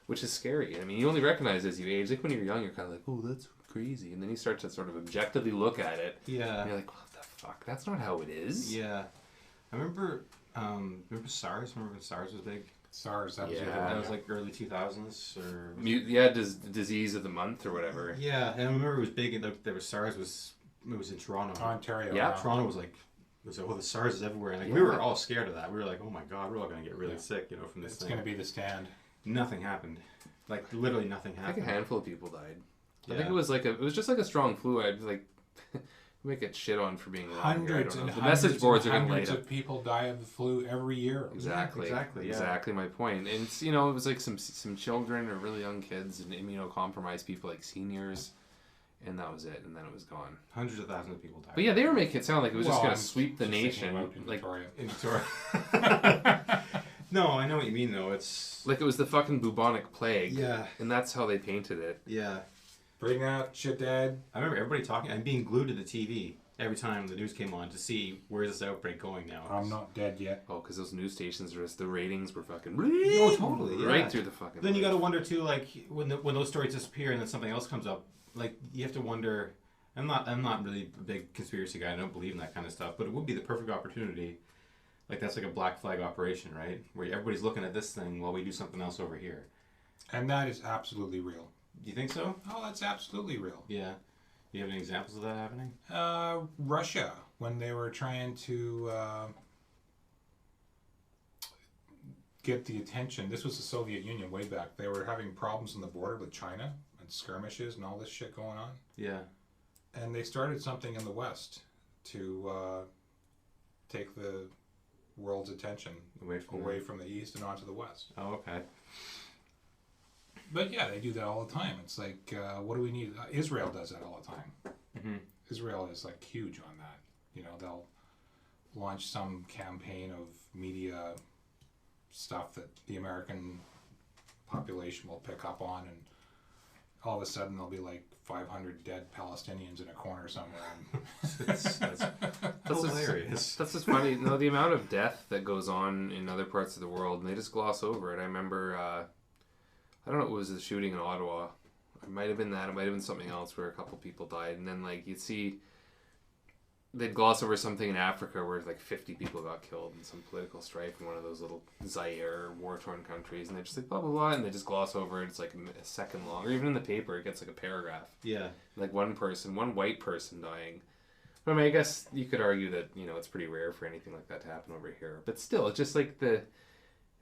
Which is scary. I mean, you only recognize as you age. Like when you're young, you're kind of like, oh, that's crazy. And then you start to sort of objectively look at it. Yeah. And you're like, what the fuck? That's not how it is. Yeah. I remember SARS? Remember when SARS was big? SARS, that was the Yeah. other one. That was like early 2000s or... Disease of the month or whatever. Yeah, and I remember it was big. There was SARS it was in Toronto. Ontario. Yeah. Toronto was like, the SARS is everywhere. And like, we were all scared of that. We were like, oh my god, we're all going to get really sick, from this It's thing. going to be the stand. Nothing happened. Like, literally nothing I think happened. a handful of people died. Yeah. I think it was just like a strong flu. I'd like, we might get shit on for being wrong. Hundreds and the hundreds message boards and are going to light hundreds up. of people die of the flu every year. Exactly. Exactly, yeah. Exactly my point. And it's, it was like some children or really young kids and immunocompromised people like seniors, and that was it. And then it was gone. Hundreds of thousands of people died. But yeah, they were making it sound like it was just Well, going I'm to sweep the just thinking nation. about in Like, Victoria. In Victoria. No, I know what you mean though. It's... like it was the fucking bubonic plague. Yeah. And that's how they painted it. Yeah. Bring out shit, Dad. I remember everybody talking and being glued to the TV every time the news came on to see where's this outbreak going now. I'm not dead yet. Oh, because those news stations are just, the ratings were fucking Oh, totally. Yeah. right through the fucking. Then you roof. got to wonder too, like when those stories disappear and then something else comes up, like you have to wonder. I'm not really a big conspiracy guy. I don't believe in that kind of stuff, but it would be the perfect opportunity. Like that's like a black flag operation, right? Where everybody's looking at this thing while we do something else over here. And that is absolutely real. Do you think so? Oh, that's absolutely real. Yeah. Do you have any examples of that happening? Russia, when they were trying to get the attention. This was the Soviet Union way back. They were having problems on the border with China and skirmishes and all this shit going on. Yeah. And they started something in the West to take the world's attention away from the East and onto the West. Oh, okay. But yeah, they do that all the time. It's like, what do we need? Israel does that all the time. Mm-hmm. Israel is like huge on that. You know, they'll launch some campaign of media stuff that the American population will pick up on, and all of a sudden there'll be like 500 dead Palestinians in a corner somewhere. That's hilarious. That's just funny. No, the amount of death that goes on in other parts of the world, and they just gloss over it. I remember, I don't know, it was the shooting in Ottawa. It might have been that. It might have been something else where a couple people died, and then like you'd see. They'd gloss over something in Africa where like 50 people got killed in some political strife in one of those little Zaire war-torn countries, and they're just like blah blah blah, and they just gloss over it. It's like a second long, or even in the paper it gets like a paragraph. Yeah. Like one white person dying. But I mean, I guess you could argue that, you know, it's pretty rare for anything like that to happen over here. But still, it's just like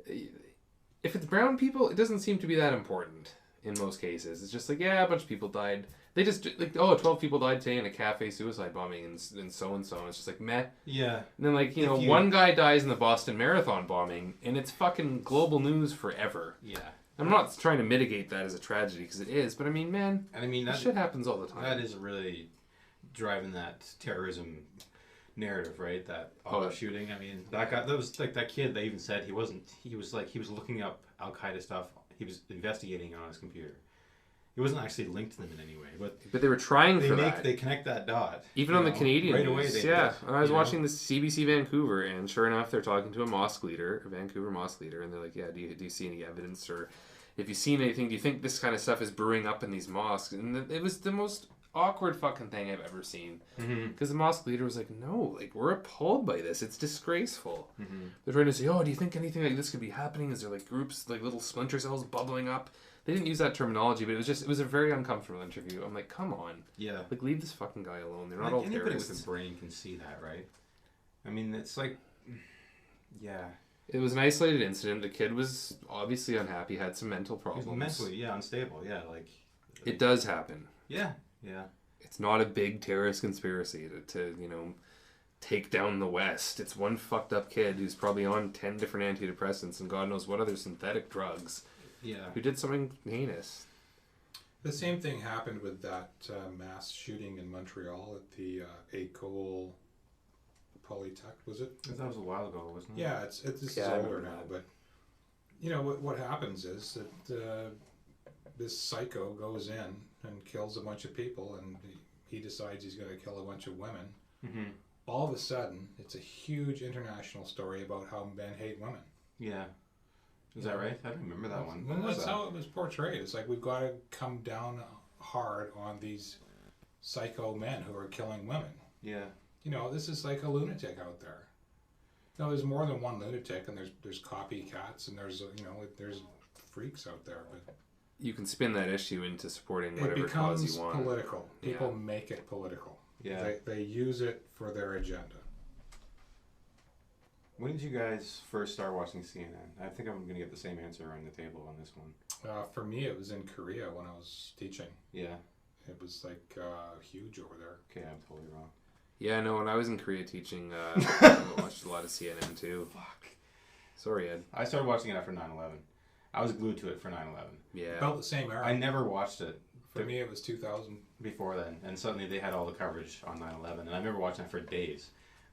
if it's brown people, it doesn't seem to be that important in most cases. It's just like, yeah, a bunch of people died. They just, like, 12 people died today in a cafe suicide bombing and so-and-so. And it's just like, meh. Yeah. And then, like, one guy dies in the Boston Marathon bombing, and it's fucking global news forever. Yeah. I'm not trying to mitigate that as a tragedy, because it is, but I mean, man, that shit happens all the time. That is really driving that terrorism narrative, right? That shooting. I mean, that was like that kid. They even said he was looking up Al Qaeda stuff. He was investigating on his computer. It wasn't actually linked to them in any way, but they were trying for that. They connect that dot. Even on the Canadian right news, away. Yeah, and I was watching the CBC Vancouver, and sure enough, they're talking to a Vancouver mosque leader, and they're like, "Yeah, do you see any evidence, or if you've seen anything, do you think this kind of stuff is brewing up in these mosques?" And it was the most awkward fucking thing I've ever seen, because the mosque leader was like, "No, like we're appalled by this. It's disgraceful." Mm-hmm. They're trying to say, "Oh, do you think anything like this could be happening? Is there like groups, like little splinter cells bubbling up?" They didn't use that terminology, but it was a very uncomfortable interview. I'm like, come on. Yeah. Like, leave this fucking guy alone. They're not all terrorists. Anybody with a brain can see that, right? I mean, it's like, yeah. It was an isolated incident. The kid was obviously unhappy, had some mental problems. He was mentally, unstable, like... It does happen. Yeah. It's not a big terrorist conspiracy to take down the West. It's one fucked up kid who's probably on 10 different antidepressants and God knows what other synthetic drugs. Yeah. Who did something heinous. The same thing happened with that mass shooting in Montreal at the École Polytech, was it? That was a while ago, wasn't it? Yeah, it's older now, but you know what happens is that this psycho goes in and kills a bunch of people, and he decides he's going to kill a bunch of women. Mm-hmm. All of a sudden, it's a huge international story about how men hate women. Yeah. Is that right? I don't remember that one. That's how it was portrayed. It's like we've got to come down hard on these psycho men who are killing women. Yeah. You know, this is like a lunatic out there. You know, there's more than one lunatic, and there's copycats, and there's there's freaks out there. But you can spin that issue into supporting whatever cause you want. It becomes political. People make it political. Yeah. They use it for their agenda. When did you guys first start watching CNN? I think I'm going to get the same answer on the table on this one. For me, it was in Korea when I was teaching. Yeah. It was like huge over there. Okay, I'm totally wrong. Yeah, no, when I was in Korea teaching, I watched a lot of CNN too. Fuck. Sorry, Ed. I started watching it after 9/11. I was glued to it for 9/11. Yeah. About the same era. I never watched it. For me, it was 2000. Before then. And suddenly they had all the coverage on 9/11. And I remember watching it for days.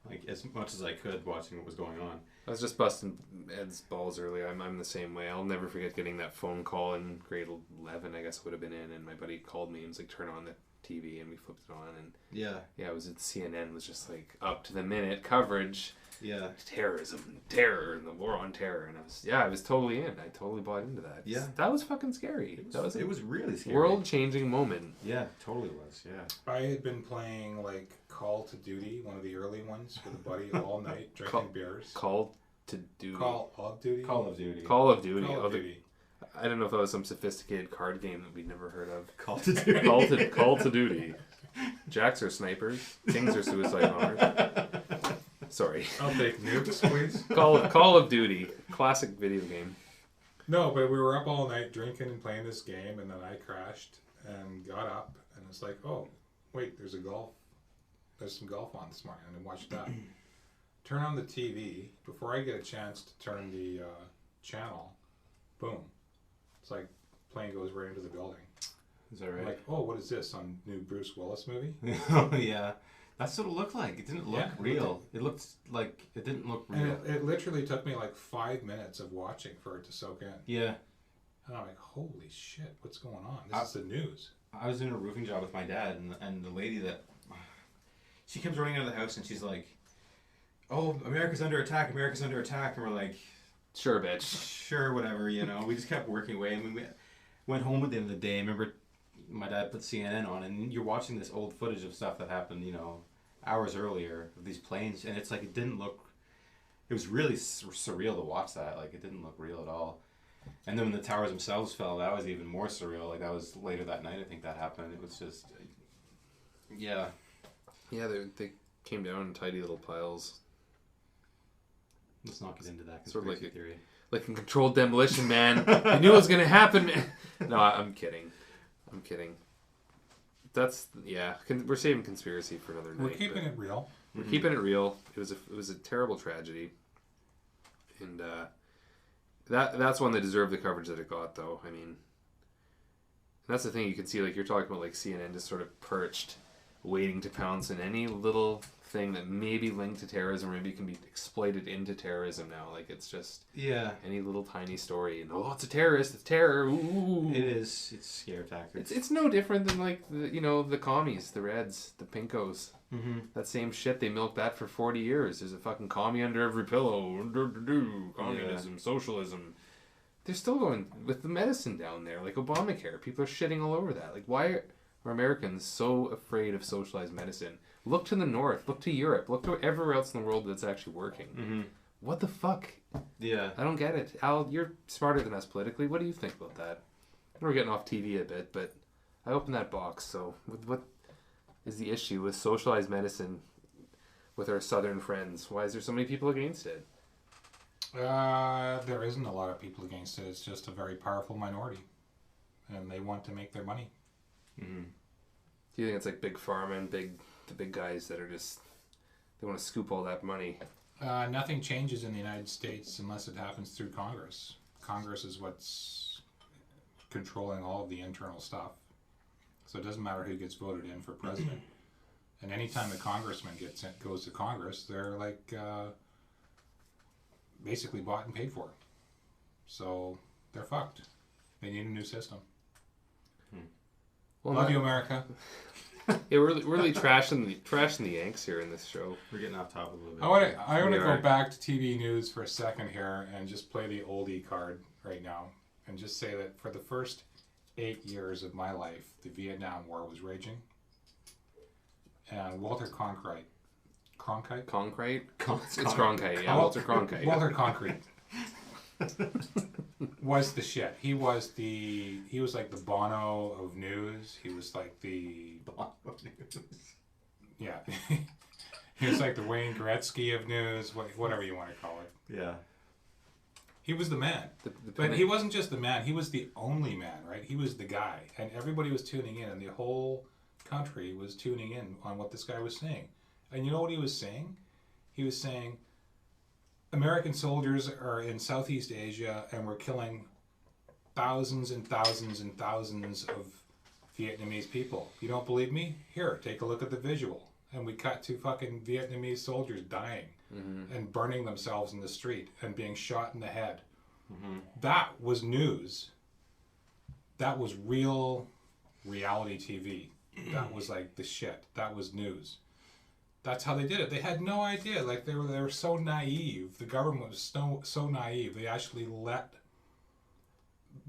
Like, as much as I could, watching what was going on. I was just busting Ed's balls earlier. I'm the same way. I'll never forget getting that phone call in grade 11, I guess it would have been in, and my buddy called me and was like, turn on the TV, and we flipped it on, and it was at CNN, was just like up to the minute coverage. Yeah. Terrorism, terror, and the war on terror, and I was totally in. I totally bought into that. Yeah. That was fucking scary. It was really scary. World-changing moment. Yeah, totally was, yeah. I had been playing, like, Call to Duty, one of the early ones, with a buddy all night, drinking beers. Call to Duty. Call of Duty? Call of Duty. Call of Duty. Call of Duty. I don't know if that was some sophisticated card game that we'd never heard of. Call to Duty. Call to Duty. Jacks are snipers. Kings are suicide bombers. Sorry. I'll take nukes, please. Call of Duty. Classic video game. No, but we were up all night drinking and playing this game, and then I crashed and got up, and it's like, oh, wait, there's some golf on this morning, and I watched that. Turn on the TV. Before I get a chance to turn the channel, boom. It's like plane goes right into the building. Is that right? I'm like, oh, what is this? Some new Bruce Willis movie? Oh, yeah. That's what it looked like. It didn't look real. It looked like it didn't look real. And it literally took me like 5 minutes of watching for it to soak in. Yeah. And I'm like, holy shit, what's going on? This is the news. I was doing a roofing job with my dad, and the lady that... She comes running out of the house, and she's like, oh, America's under attack, America's under attack. And we're like... Sure, bitch. Sure, whatever, you know. We just kept working away, and we went home at the end of the day. I remember my dad put CNN on, and you're watching this old footage of stuff that happened, you know, hours earlier of these planes, and it's like it didn't look... It was really surreal to watch that. Like, it didn't look real at all. And then when the towers themselves fell, that was even more surreal. Like, that was later that night, I think that happened. It was just... Yeah. Yeah, they came down in tidy little piles. Let's not get into that Sort of like theory. Like in controlled demolition, man. I knew it was going to happen, man. No, I'm kidding. I'm kidding. That's, yeah. We're saving conspiracy for another night. We're keeping it real. We're keeping it real. It was a terrible tragedy. And that's one that deserved the coverage that it got, though. I mean, that's the thing. You can see, like, you're talking about, like, CNN just sort of perched, waiting to pounce in any little thing that may be linked to terrorism or maybe can be exploited into terrorism now. Like, it's just any little tiny story. And, oh, it's a terrorist. It's terror. Ooh. It is. It's scare tactics. It's no different than, like, the commies, the Reds, the Pinkos. Mm-hmm. That same shit, they milked that for 40 years. There's a fucking commie under every pillow. Communism, socialism. They're still going with the medicine down there, like Obamacare. People are shitting all over that. Like, why are Americans so afraid of socialized medicine? Look to the north. Look to Europe. Look to everywhere else in the world that's actually working. Mm-hmm. What the fuck? Yeah. I don't get it. Al, you're smarter than us politically. What do you think about that? We're getting off TV a bit, but I opened that box. So what is the issue with socialized medicine with our southern friends? Why is there so many people against it? There isn't a lot of people against it. It's just a very powerful minority. And they want to make their money. Mm-hmm. Do you think it's like big pharma and the big guys that are just, they want to scoop all that money? Nothing changes in the United States unless it happens through Congress. Congress is what's controlling all of the internal stuff. So it doesn't matter who gets voted in for president. And anytime a congressman goes to Congress, they're like basically bought and paid for. So they're fucked. They need a new system. Well, Love you, America. Yeah, we're really trashing the Yanks here in this show. We're getting off topic a little bit. I want to go back to TV news for a second here and just play the oldie card right now and just say that for the first 8 years of my life, the Vietnam War was raging. And Walter Cronkite? It's Cronkite, yeah, Walter Cronkite. Walter Cronkite was the shit. He was like the Bono of news. He was like the Bono of news. Yeah. He was like the Wayne Gretzky of news, whatever you want to call it. Yeah. He was the man. But he wasn't just the man, he was the only man, right? He was the guy. And everybody was tuning in, and the whole country was tuning in on what this guy was saying. And you know what he was saying? He was saying, American soldiers are in Southeast Asia, and we're killing thousands and thousands and thousands of Vietnamese people. You don't believe me? Here, take a look at the visual. And we cut to fucking Vietnamese soldiers dying and burning themselves in the street and being shot in the head. Mm-hmm. That was news. That was real reality TV. That was like the shit. That was news. That's how they did it. They had no idea. Like they were so naive. The government was so naive. They actually let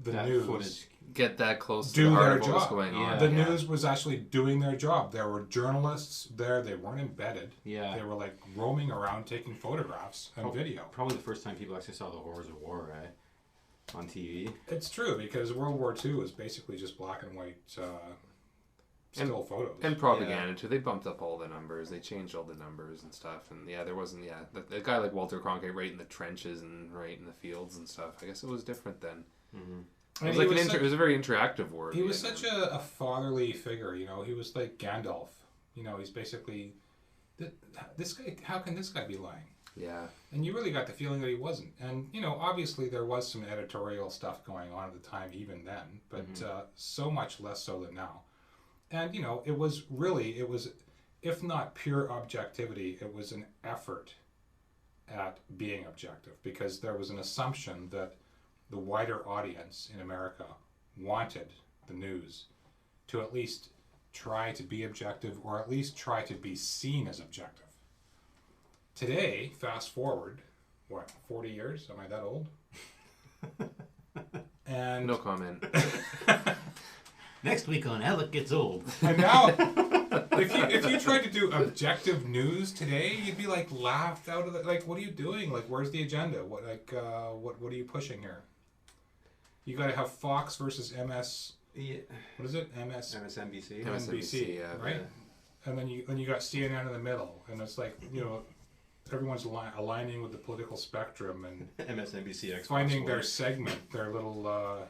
the news footage get that close do to the their heart of what was job. going on. The news was actually doing their job. There were journalists there. They weren't embedded. Yeah. They were like roaming around taking photographs and video. Probably the first time people actually saw the horrors of war, right? On TV. It's true because World War II was basically just black and white still photos. And propaganda too. They bumped up all the numbers. They changed all the numbers and stuff. And there wasn't the guy like Walter Cronkite right in the trenches and right in the fields and stuff. I guess it was different then. Mm-hmm. It was like it was a very interactive word. He was such a fatherly figure. You know, he was like Gandalf. You know, he's basically this guy. How can this guy be lying? Yeah. And you really got the feeling that he wasn't. And, you know, obviously there was some editorial stuff going on at the time even then, but so much less so than now. And, you know, it was, if not pure objectivity, it was an effort at being objective, because there was an assumption that the wider audience in America wanted the news to at least try to be objective, or at least try to be seen as objective. Today, fast forward, 40 years? Am I that old? And no comment. Next week on Alec Gets Old. And now, if you tried to do objective news today, you'd be like laughed out of the, like, what are you doing? Like, where's the agenda? What are you pushing here? You got to have Fox versus MS. Yeah. What is it? MSNBC. MSNBC, yeah, right? Yeah. And then you got CNN in the middle, and it's like, you know, everyone's aligning with the political spectrum and MSNBC finding their segment, their little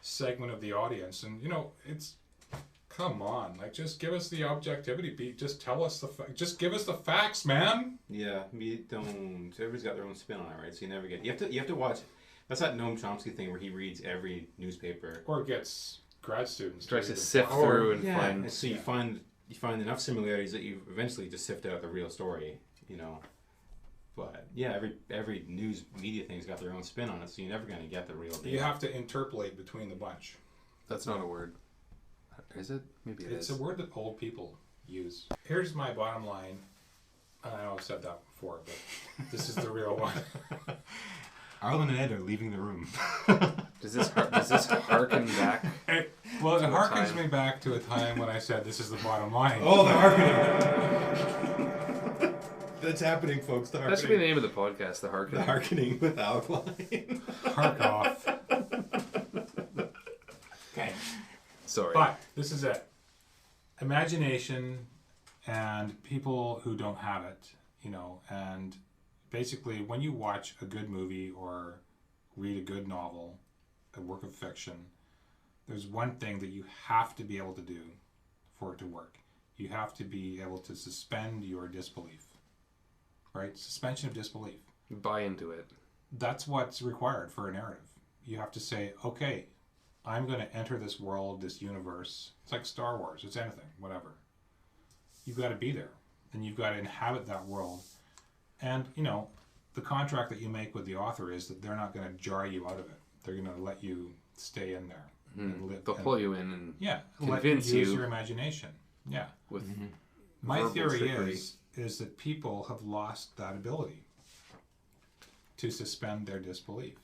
segment of the audience. And, you know, it's, come on, like, just give us the objectivity. Just tell us just give us the facts, man. Yeah, everybody's got their own spin on it, right? So you never get, you have to watch. That's that Noam Chomsky thing where he reads every newspaper, or gets grad students tries to sift through and find. And so you find enough similarities that you eventually just sift out the real story, you know. But yeah, every news media thing's got their own spin on it, so you're never going to get the real deal. You have to interpolate between the bunch. That's not a word. Is it? Maybe it's a word that old people use. Here's my bottom line. I know I've said that before, but this is the real one. Arlen and Ed are leaving the room. Does this harken back? It harkens me back to a time when I said this is the bottom line. Oh, the harkening. That's happening, folks. The harkening. That should be the name of the podcast, the harkening. The harkening with Alkaline. Hark off. Okay. Sorry. But this is it. Imagination and people who don't have it, you know, and basically when you watch a good movie or read a good novel, a work of fiction, there's one thing that you have to be able to do for it to work. You have to be able to suspend your disbelief. Right? Suspension of disbelief. Buy into it. That's what's required for a narrative. You have to say, okay, I'm going to enter this world, this universe. It's like Star Wars. It's anything, whatever. You've got to be there. And you've got to inhabit that world. And, you know, the contract that you make with the author is that they're not going to jar you out of it. They're going to let you stay in there. And they'll pull you in and convince you. Use your imagination. Yeah. With my theory is that people have lost that ability to suspend their disbelief.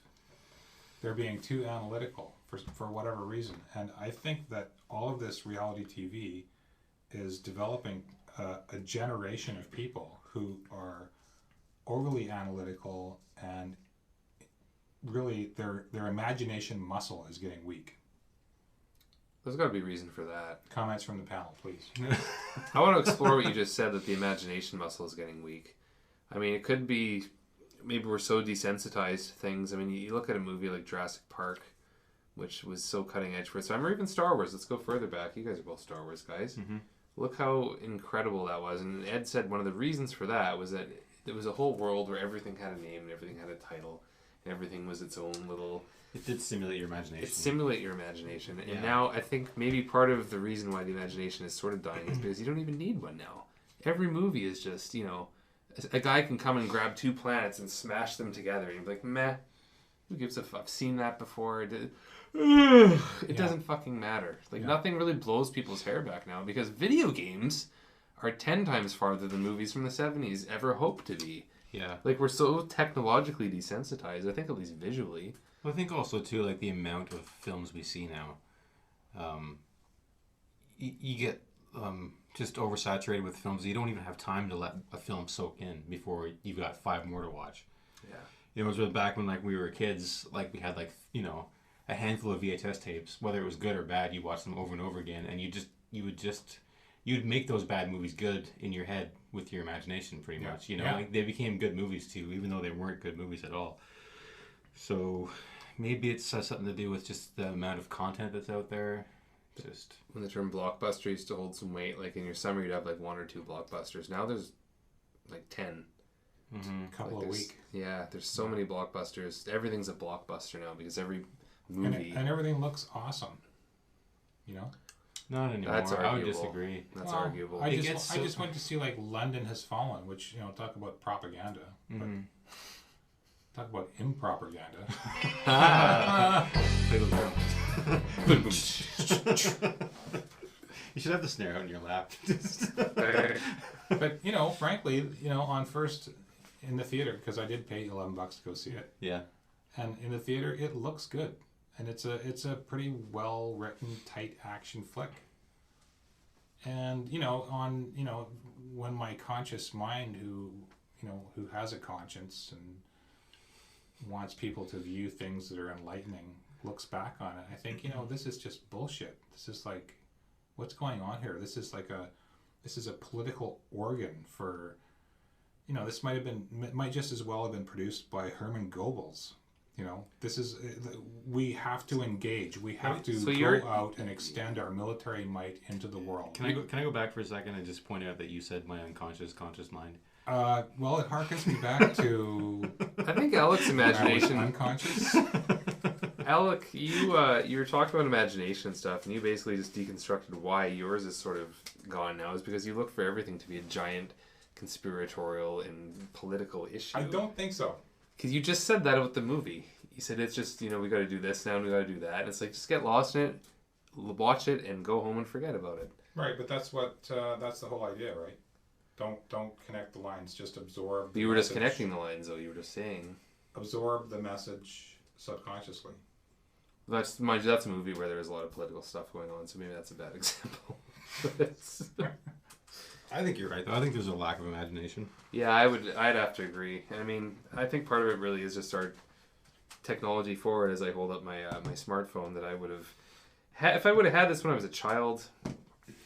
They're being too analytical for whatever reason. And I think that all of this reality TV is developing a generation of people who are overly analytical, and really their imagination muscle is getting weak. There's got to be a reason for that. Comments from the panel, please. I want to explore what you just said, that the imagination muscle is getting weak. I mean, it could be maybe we're so desensitized to things. I mean, you look at a movie like Jurassic Park, which was so cutting edge for its time, or even Star Wars. Let's go further back. You guys are both Star Wars guys. Mm-hmm. Look how incredible that was. And Ed said one of the reasons for that was that there was a whole world where everything had a name and everything had a title and everything was its own little... It did stimulate your imagination. It stimulated your imagination. And now I think maybe part of the reason why the imagination is sort of dying is because you don't even need one now. Every movie is just, you know, a guy can come and grab two planets and smash them together. And you'd be like, meh, who gives a fuck? I've seen that before. It doesn't fucking matter. Like, nothing really blows people's hair back now because video games are 10 times farther than movies from the 70s ever hoped to be. Yeah. Like, we're so technologically desensitized, I think at least visually. Well, I think also, too, like, the amount of films we see now, you get just oversaturated with films. You don't even have time to let a film soak in before you've got 5 more to watch. Yeah. You know, it was back when, like, we were kids, like, we had, like, you know, a handful of VHS tapes. Whether it was good or bad, you watched them over and over again, and you just you'd make those bad movies good in your head with your imagination, pretty much. You know, like they became good movies too, even though they weren't good movies at all. So maybe it has something to do with just the amount of content that's out there. Just when the term blockbuster used to hold some weight, like in your summer you'd have like 1 or 2 blockbusters. Now there's like 10. Couple a week. Yeah, there's so many blockbusters. Everything's a blockbuster now because every movie and everything looks awesome. You know. Not anymore. That's arguable. I would disagree. That's arguable. I just went to see like London Has Fallen, which, you know, talk about propaganda. But talk about Improperganda. Play those drums. You should have the snare out in your lap. But, you know, frankly, you know, on first in the theater, because I did pay $11 to go see it. Yeah. And in the theater, it looks good. And it's a pretty well written, tight action flick. And, you know, when my conscious mind, who has a conscience and wants people to view things that are enlightening, looks back on it, I think, you know, this is just bullshit. This is like, what's going on here? This is a political organ for, you know, this might just as well have been produced by Herman Goebbels. You know, we have to engage. We have to go out and extend our military might into the world. Can I go back for a second and just point out that you said my conscious mind? Well, it harkens me back to. I think Alec's imagination. Unconscious. Alec, you were talking about imagination and stuff, and you basically just deconstructed why yours is sort of gone now. Is because you look for everything to be a giant conspiratorial and political issue. I don't think so. Because you just said that about the movie. You said it's just, you know, we got to do this now and we got to do that. And it's like, just get lost in it, watch it, and go home and forget about it. Right, but that's the whole idea, right? Don't connect the lines, just absorb. You were just connecting the lines, though. You were just saying. Absorb the message subconsciously. That's a movie where there's a lot of political stuff going on, so maybe that's a bad example. I think you're right, though. I think there's a lack of imagination. Yeah, I'd have to agree. I mean, I think part of it really is just our technology forward. As I hold up my my smartphone, that I would have if I would have had this when I was a child,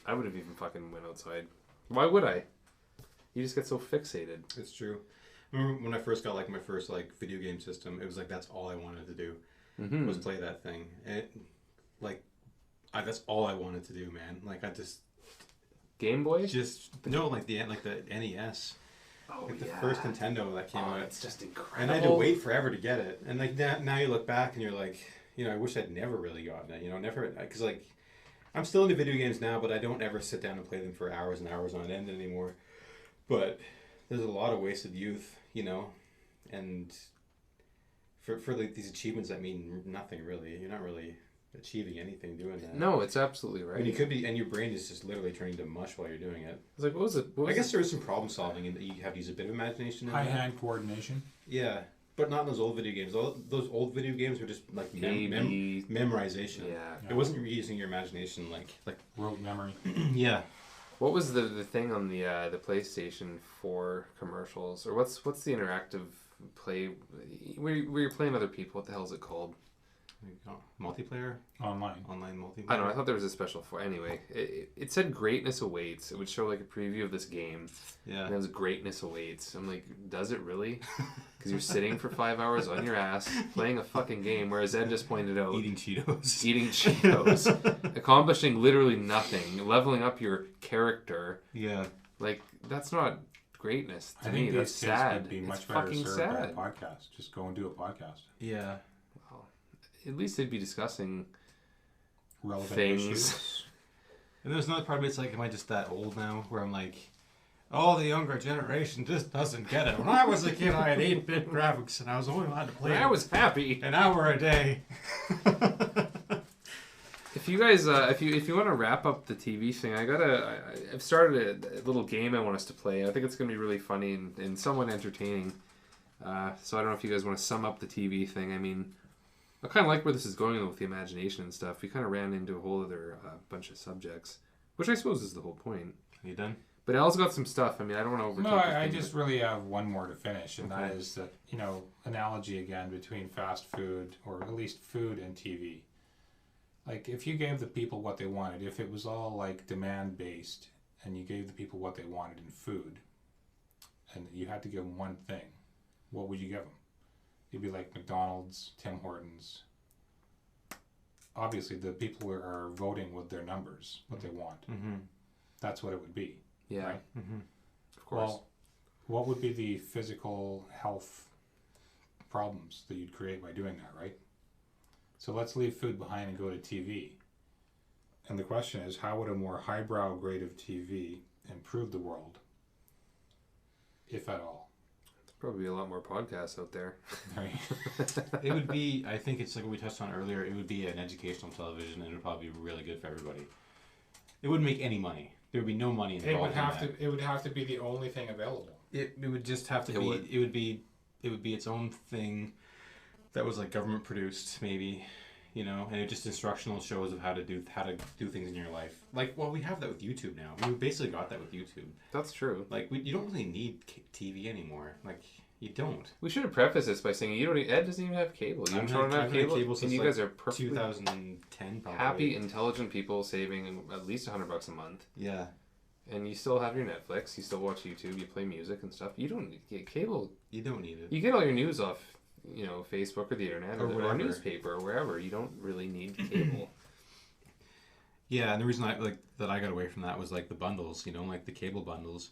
I would have even fucking went outside. Why would I? You just get so fixated. It's true. I remember when I first got like my first like video game system, it was like that's all I wanted to do was play that thing. And that's all I wanted to do, man. Like I just Game Boy? No, like the NES. Oh, like the first Nintendo that came out. It's just incredible. And I had to wait forever to get it. And like now you look back and you're like, you know, I wish I'd never really gotten it. You know, never, because like I'm still into video games now, but I don't ever sit down and play them for hours and hours on end anymore. But there's a lot of wasted youth, you know, and for like these achievements that mean nothing really. You're not really achieving anything doing that. No, it's absolutely right. And you could be, and your brain is just literally turning to mush while you're doing it. It's like, what was it? I guess there is some problem solving, and you have to use a bit of imagination. Hand coordination. Yeah, but not in those old video games. Those old video games were just like memorization. Yeah, it wasn't using your imagination like rote memory. Yeah. What was the thing on the PlayStation 4 commercials, or what's the interactive play where you're playing other people? What the hell is it called? Multiplayer? Online multiplayer? I don't know. I thought there was a special for. Anyway, it said greatness awaits. It would show like a preview of this game. Yeah. And it was greatness awaits. I'm like, does it really? Because you're sitting for 5 hours on your ass playing a fucking game, whereas Ed just pointed out eating Cheetos, accomplishing literally nothing, leveling up your character. Yeah. Like that's not greatness to I me. think That's sad. Would be much it's better fucking served sad. by a podcast. Just go and do a podcast. Yeah. At least they'd be discussing relevant things. Issues. And there's another part of me, it's like, am I just that old now? Where I'm like, oh, the younger generation just doesn't get it. When I was a kid, I had 8-bit graphics, and I was only allowed to play I was happy. an hour a day. If you guys, if you want to wrap up the TV thing, I've started a little game I want us to play. I think it's going to be really funny and somewhat entertaining. So I don't know if you guys want to sum up the TV thing. I mean, I kind of like where this is going with the imagination and stuff. We kind of ran into a whole other bunch of subjects, which I suppose is the whole point. Are you done? But Al's got some stuff. I mean, I don't want to overtake. No, I just really have one more to finish, and that is that, you know, analogy again between fast food, or at least food and TV. Like, if you gave the people what they wanted, if it was all, like, demand-based, and you gave the people what they wanted in food, and you had to give them one thing, what would you give them? It'd be like McDonald's, Tim Hortons. Obviously, the people are voting with their numbers, what they want. Mm-hmm. That's what it would be. Yeah. Right? Mm-hmm. Of course. Well, what would be the physical health problems that you'd create by doing that, right? So let's leave food behind and go to TV. And the question is, how would a more highbrow grade of TV improve the world, if at all? There's probably a lot more podcasts out there. Right? It would be, I think it's like what we touched on earlier, it would be an educational television, and it would probably be really good for everybody. It wouldn't make any money. There would be no money involved. It would have to be the only thing available. It would just have to be. It would be its own thing that was like government produced, maybe, you know, and it just instructional shows of how to do things in your life. Like, well, we have that with YouTube now. We basically got that with YouTube. That's true. Like, you don't really need TV anymore. Like, you don't. We should have prefaced this by saying Ed doesn't even have cable. You don't have cable, and you guys are perfectly 2010, probably. happy, intelligent people saving at least $100 a month. Yeah. And you still have your Netflix. You still watch YouTube. You play music and stuff. You don't get cable. You don't need it. You get all your news off, Facebook or the internet or a newspaper or wherever. You don't really need cable. Yeah, and the reason I got away from that was like the bundles, like the cable bundles.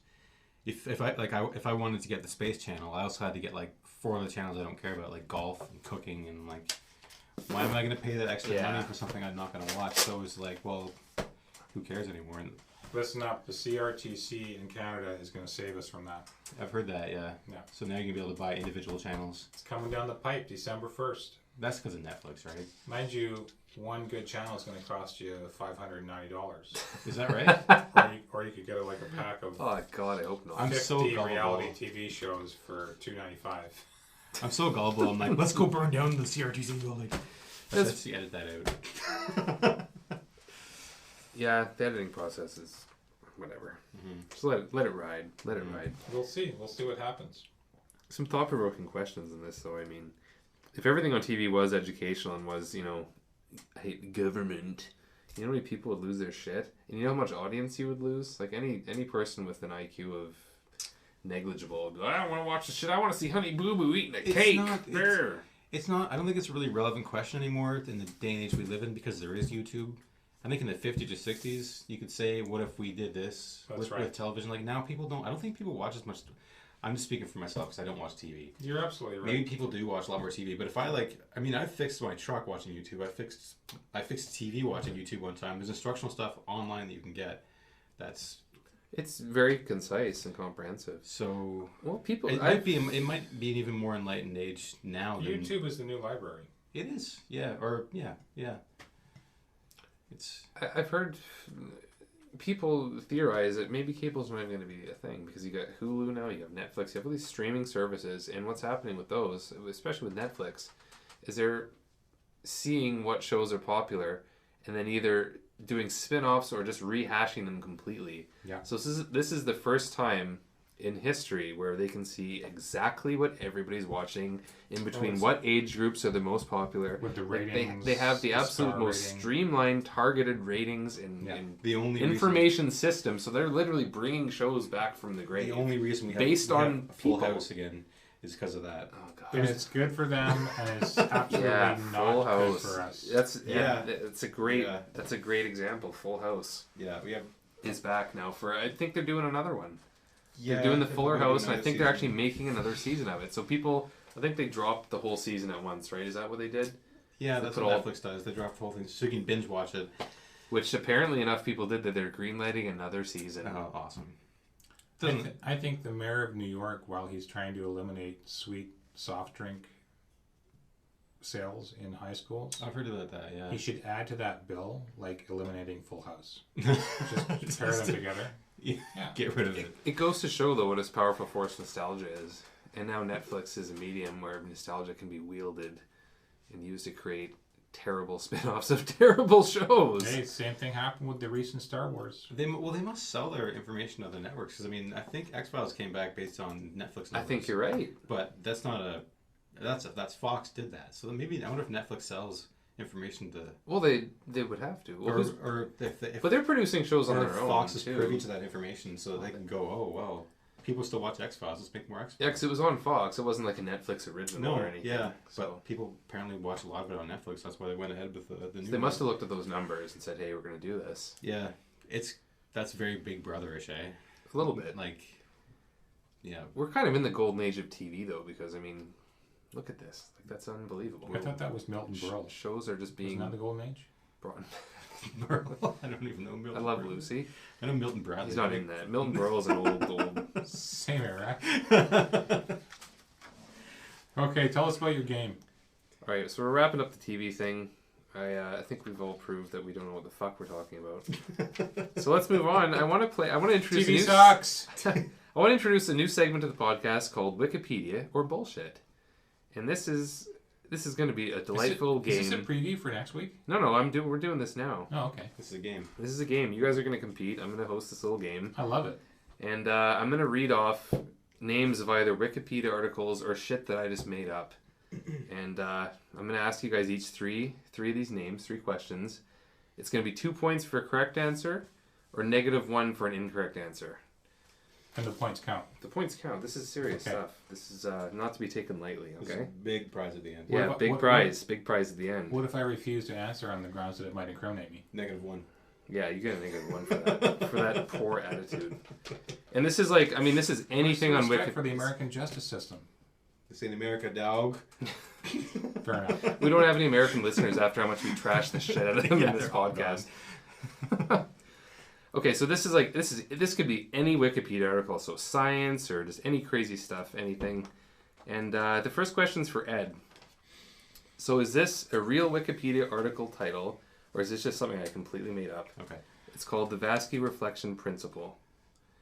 If I wanted to get the Space Channel, I also had to get like 4 other channels I don't care about, like golf and cooking, and like, why am I going to pay that extra money for something I'm not going to watch? So it was like, well, who cares anymore? And listen up, the CRTC in Canada is going to save us from that. I've heard that, yeah. So now you're going to be able to buy individual channels. It's coming down the pipe, December 1st. That's because of Netflix, right? Mind you, one good channel is going to cost you $590. Is that right? or you could get like a pack of oh God, I hope not. I'm 50 so gullible. reality TV shows for $2.95. I'm so gullible. I'm like, let's go burn down the CRTC building. Let's edit that out. Yeah, the editing process is whatever. Mm-hmm. Just let it ride. Let it ride. We'll see what happens. Some thought-provoking questions in this, though. I mean, if everything on TV was educational and was, I hate government, you know how many people would lose their shit? And you know how much audience you would lose? Like, any person with an IQ of negligible would be like, I don't want to watch the shit. I want to see Honey Boo Boo eating a cake. It's not, I don't think it's a really relevant question anymore in the day and age we live in, because there is YouTube. I think in the 50s or 60s, you could say, what if we did this with television? Like, now people don't, I don't think people watch as much. I'm just speaking for myself because I don't watch TV. You're absolutely right. Maybe people do watch a lot more TV, but if I fixed my truck watching YouTube. I fixed TV watching YouTube one time. There's instructional stuff online that you can get. It's very concise and comprehensive. So, well, people, it might be an even more enlightened age now. YouTube is the new library. It is, yeah, yeah. I've heard people theorize that maybe cable's not going to be a thing, because you got Hulu now, you have Netflix, you have all these streaming services, and what's happening with those, especially with Netflix, is they're seeing what shows are popular and then either doing spin-offs or just rehashing them completely. Yeah. So this is the first time in history where they can see exactly what everybody's watching in between what age groups are the most popular. With the ratings, they have the absolute most streamlined, targeted ratings and the only information system. So they're literally bringing shows back from the grave. The only reason we have Full House again is because of that. Oh God! And it's good for them, and it's absolutely not good for us. That's a great example. Full House. Yeah, we have is back now for. I think they're doing another one. Yeah, they're doing the Fuller House, and I think they're actually making another season of it. So people, I think they dropped the whole season at once, right? Is that what they did? Yeah, that's what Netflix does. They drop the whole thing so you can binge watch it. Which apparently enough people did that they're greenlighting another season. Oh, awesome. I think the mayor of New York, while he's trying to eliminate sweet soft drink sales in high schools, I've heard about that, yeah. He should add to that bill, like eliminating Full House. Just pair them together. Yeah. Get rid of it. It goes to show, though, what a powerful force nostalgia is. And now Netflix is a medium where nostalgia can be wielded and used to create terrible spin-offs of terrible shows. Hey, same thing happened with the recent Star Wars. They must sell their information to other networks. Because, I think X-Files came back based on Netflix numbers. I think you're right. But that's not that's Fox did that. So maybe, I wonder if Netflix sells information to. Well, they would have to. Well, Or if but they're producing shows on their own. Fox is too. privy to that information, so they can go, oh well, people still watch X-Files. Let's make more X-Files. Yeah, because it was on Fox. It wasn't like a Netflix original or anything. Yeah, so. but people apparently watch a lot of it on Netflix. That's why they went ahead with the new. They must have looked at those numbers and said, "Hey, we're going to do this." Yeah, that's very Big Brother-ish, eh? A little bit. Like, yeah, we're kind of in the golden age of TV though, because I mean, look at this. Like that's unbelievable. I thought that was Milton Berle. Shows are just being Wasn't that the golden age? brought. Berle. I don't even know Milton. I love Berle. Lucy. I know Milton Bradley. He's not in that. Milton Berle's an old. Same era. Okay, tell us about your game. All right, so we're wrapping up the TV thing. I think we've all proved that we don't know what the fuck we're talking about. So let's move on. I want to introduce TV sucks. I want to introduce a new segment to the podcast called Wikipedia or Bullshit. And this is going to be a delightful game. Is this a preview for next week? No, we're doing this now. Oh, okay. This is a game. This is a game. You guys are going to compete. I'm going to host this little game. I love it. And I'm going to read off names of either Wikipedia articles or shit that I just made up. And I'm going to ask you guys each three of these names, 3 questions. It's going to be 2 points for a correct answer or -1 for an incorrect answer. And the points count. The points count. This is serious stuff. This is not to be taken lightly, okay? This is a big prize at the end. Yeah, big prize at the end. What if I refuse to answer on the grounds that it might incriminate me? -1. Yeah, you get a -1 for that, for that poor attitude. And this is like, I mean, this is anything on Wikipedia. For the American justice system. This ain't America, dog. Fair enough. We don't have any American listeners after how much we trash the shit out of them in this podcast. Okay, so this could be any Wikipedia article, so science or just any crazy stuff, anything. And the first question's for Ed. So is this a real Wikipedia article title, or is this just something I completely made up? Okay. It's called the Vasky reflection principle.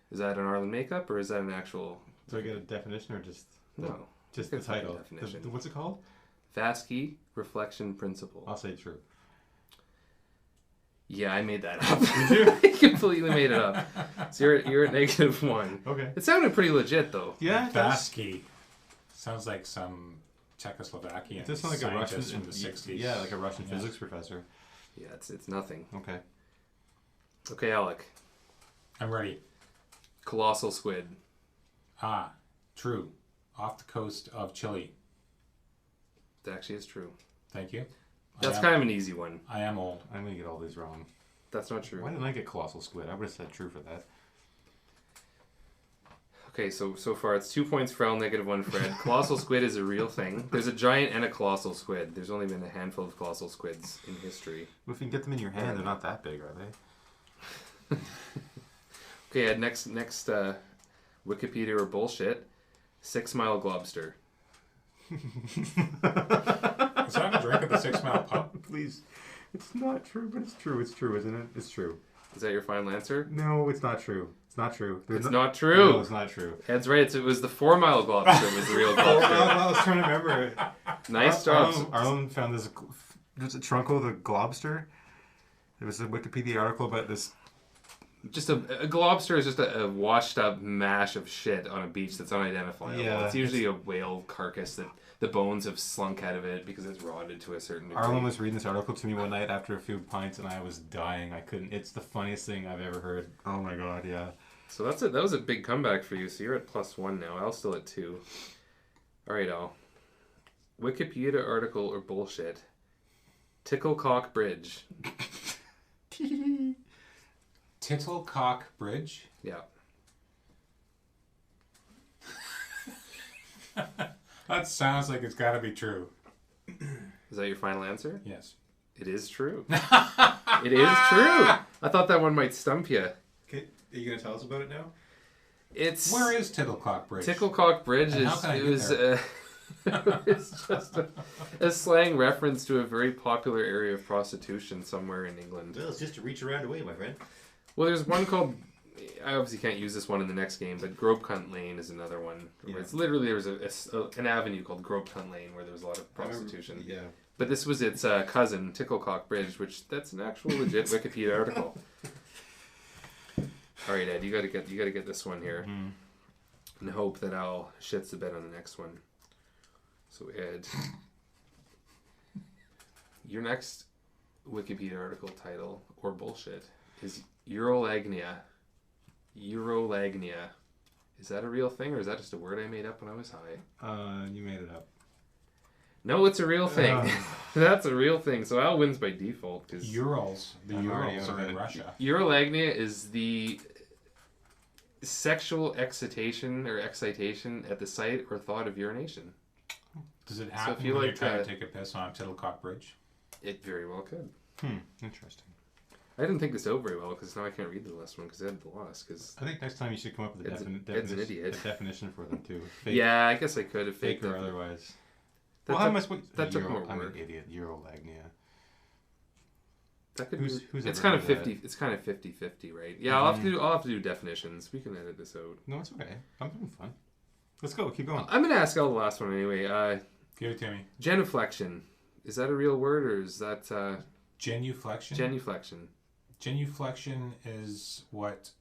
Is that an Arlen makeup, or is that an actual? Do I get a definition or just No? Just the title. Definition. What's it called? Vasky reflection principle. I'll say true. Yeah, I made that up. Did you? I completely made it up. So you're at -1. Okay. It sounded pretty legit though. Yeah. Vasky. Sounds like some Czechoslovakian Does sound like a Russian from the 60s. Yeah, like a Russian physics professor. Yeah, it's nothing. Okay. Okay, Alec. I'm ready. Colossal squid. Ah, true. Off the coast of Chile. That actually is true. Thank you. That's kind of an easy one. I am old. I'm going to get all these wrong. That's not true. Why didn't I get colossal squid? I would have said true for that. Okay, so far it's 2 points for Al, -1 for Ed. Colossal squid is a real thing. There's a giant and a colossal squid. There's only been a handful of colossal squids in history. Well, if you can get them in your hand, they're not that big, are they? Okay, Ed, next Wikipedia or bullshit. 6 Mile Globster. Is that a drink at the 6 Mile Pub? Please. It's not true, but it's true. It's true, isn't it? It's true. Is that your final answer? No, it's not true. It's not true. It's not true. No, it's not true. Ed's right. It was the 4 Mile Globster was the real globster. I was trying to remember. Nice job. Arlen found this. There's a Trunco the Globster. There was a Wikipedia article about this. Just a globster is just a washed up mash of shit on a beach that's unidentifiable. Yeah, it's usually a whale carcass that the bones have slunk out of it because it's rotted to a certain degree. Arlen was reading this article to me one night after a few pints, and I was dying. I couldn't. It's the funniest thing I've ever heard. Oh my god, yeah. So that's it. That was a big comeback for you. So you're at +1 now. Al's still at 2. All right, Al. Wikipedia article or bullshit? Ticklecock Bridge. Tittlecock Bridge? Yeah. That sounds like it's got to be true. Is that your final answer? Yes. It is true. It is true. I thought that one might stump you. Okay, are you going to tell us about it now? Where is Tittlecock Bridge? Ticklecock Bridge it's just a slang reference to a very popular area of prostitution somewhere in England. Well, it's just to reach around away, my friend. Well, there's one called, I obviously can't use this one in the next game, but Gropecunt Lane is another one. Yeah. It's literally, there was an avenue called Gropecunt Lane where there was a lot of prostitution. Yeah. But this was its cousin, Ticklecock Bridge, which that's an actual legit Wikipedia article. All right, Ed, you gotta get this one here, and hope that Al shits the bed on the next one. So Ed, Your next Wikipedia article title or bullshit is Urolagnia. Urolagnia. Is that a real thing, or is that just a word I made up when I was high? You made it up. No, it's a real thing. That's a real thing. So Al wins by default. Urals. The Urals are in Russia. Urolagnia is the sexual excitation at the sight or thought of urination. Does it happen when you're trying to take a piss on Tittlecock Bridge? It very well could. Interesting. I didn't think this out very well because now I can't read the last one because I had the loss. Cause I think next time you should come up with Ed's an idiot. a definition for them too. Fake, yeah, I guess I could have fake or otherwise. That well, took more work. I'm an idiot. Urolagnia. That could who's it's kind of 50. It's kind of 50-50, right? Yeah, I'll have to do definitions. We can edit this out. No, it's okay. I'm having fun. Let's go. Keep going. I'm gonna ask Al the last one anyway. Give it to me. Genuflection. Is that a real word or is that genuflection? Genuflection. Genuflection is what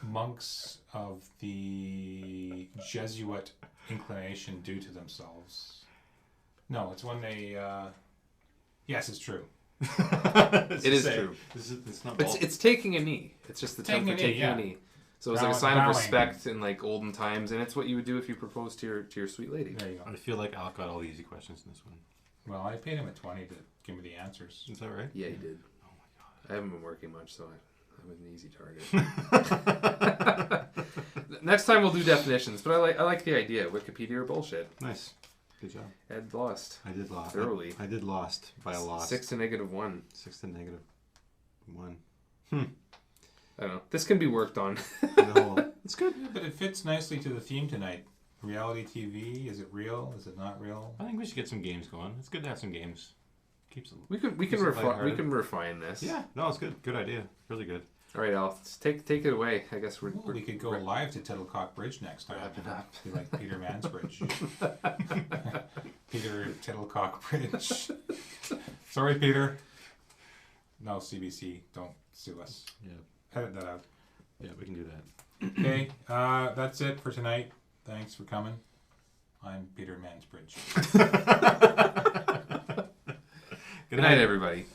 monks of the Jesuit inclination do to themselves. No, it's when they. Yes, it's true. It is true. It's taking a knee. It's just the term for taking a knee. So it's like a sign of respect in like olden times, and it's what you would do if you proposed to your sweet lady. There you go. I feel like Al got all the easy questions in this one. Well, I paid him a 20 to give me the answers. Is that right? Yeah, he did. Oh my god. I haven't been working much, so I'm an easy target. Next time we'll do definitions, but I like the idea. Wikipedia or bullshit. Nice. Good job. Ed lost. I did lost. Thoroughly. I did lost by a loss. 6 to -1. 6 to -1. I don't know. This can be worked on. No, it's good. Yeah, but it fits nicely to the theme tonight. Reality TV. Is it real? Is it not real? I think we should get some games going. It's good to have some games. Keeps we can refine this. Yeah. No, it's good. Good idea. Really good. All right, Al. Take it away. I guess we could go live to Tittlecock Bridge next time. Wrap it up. Be like Peter Mansbridge. Peter Tittlecock Bridge. Sorry, Peter. No, CBC. Don't sue us. Yeah. Edit that out. Yeah, we can do that. Okay, that's it for tonight. Thanks for coming. I'm Peter Mansbridge. Good night, everybody.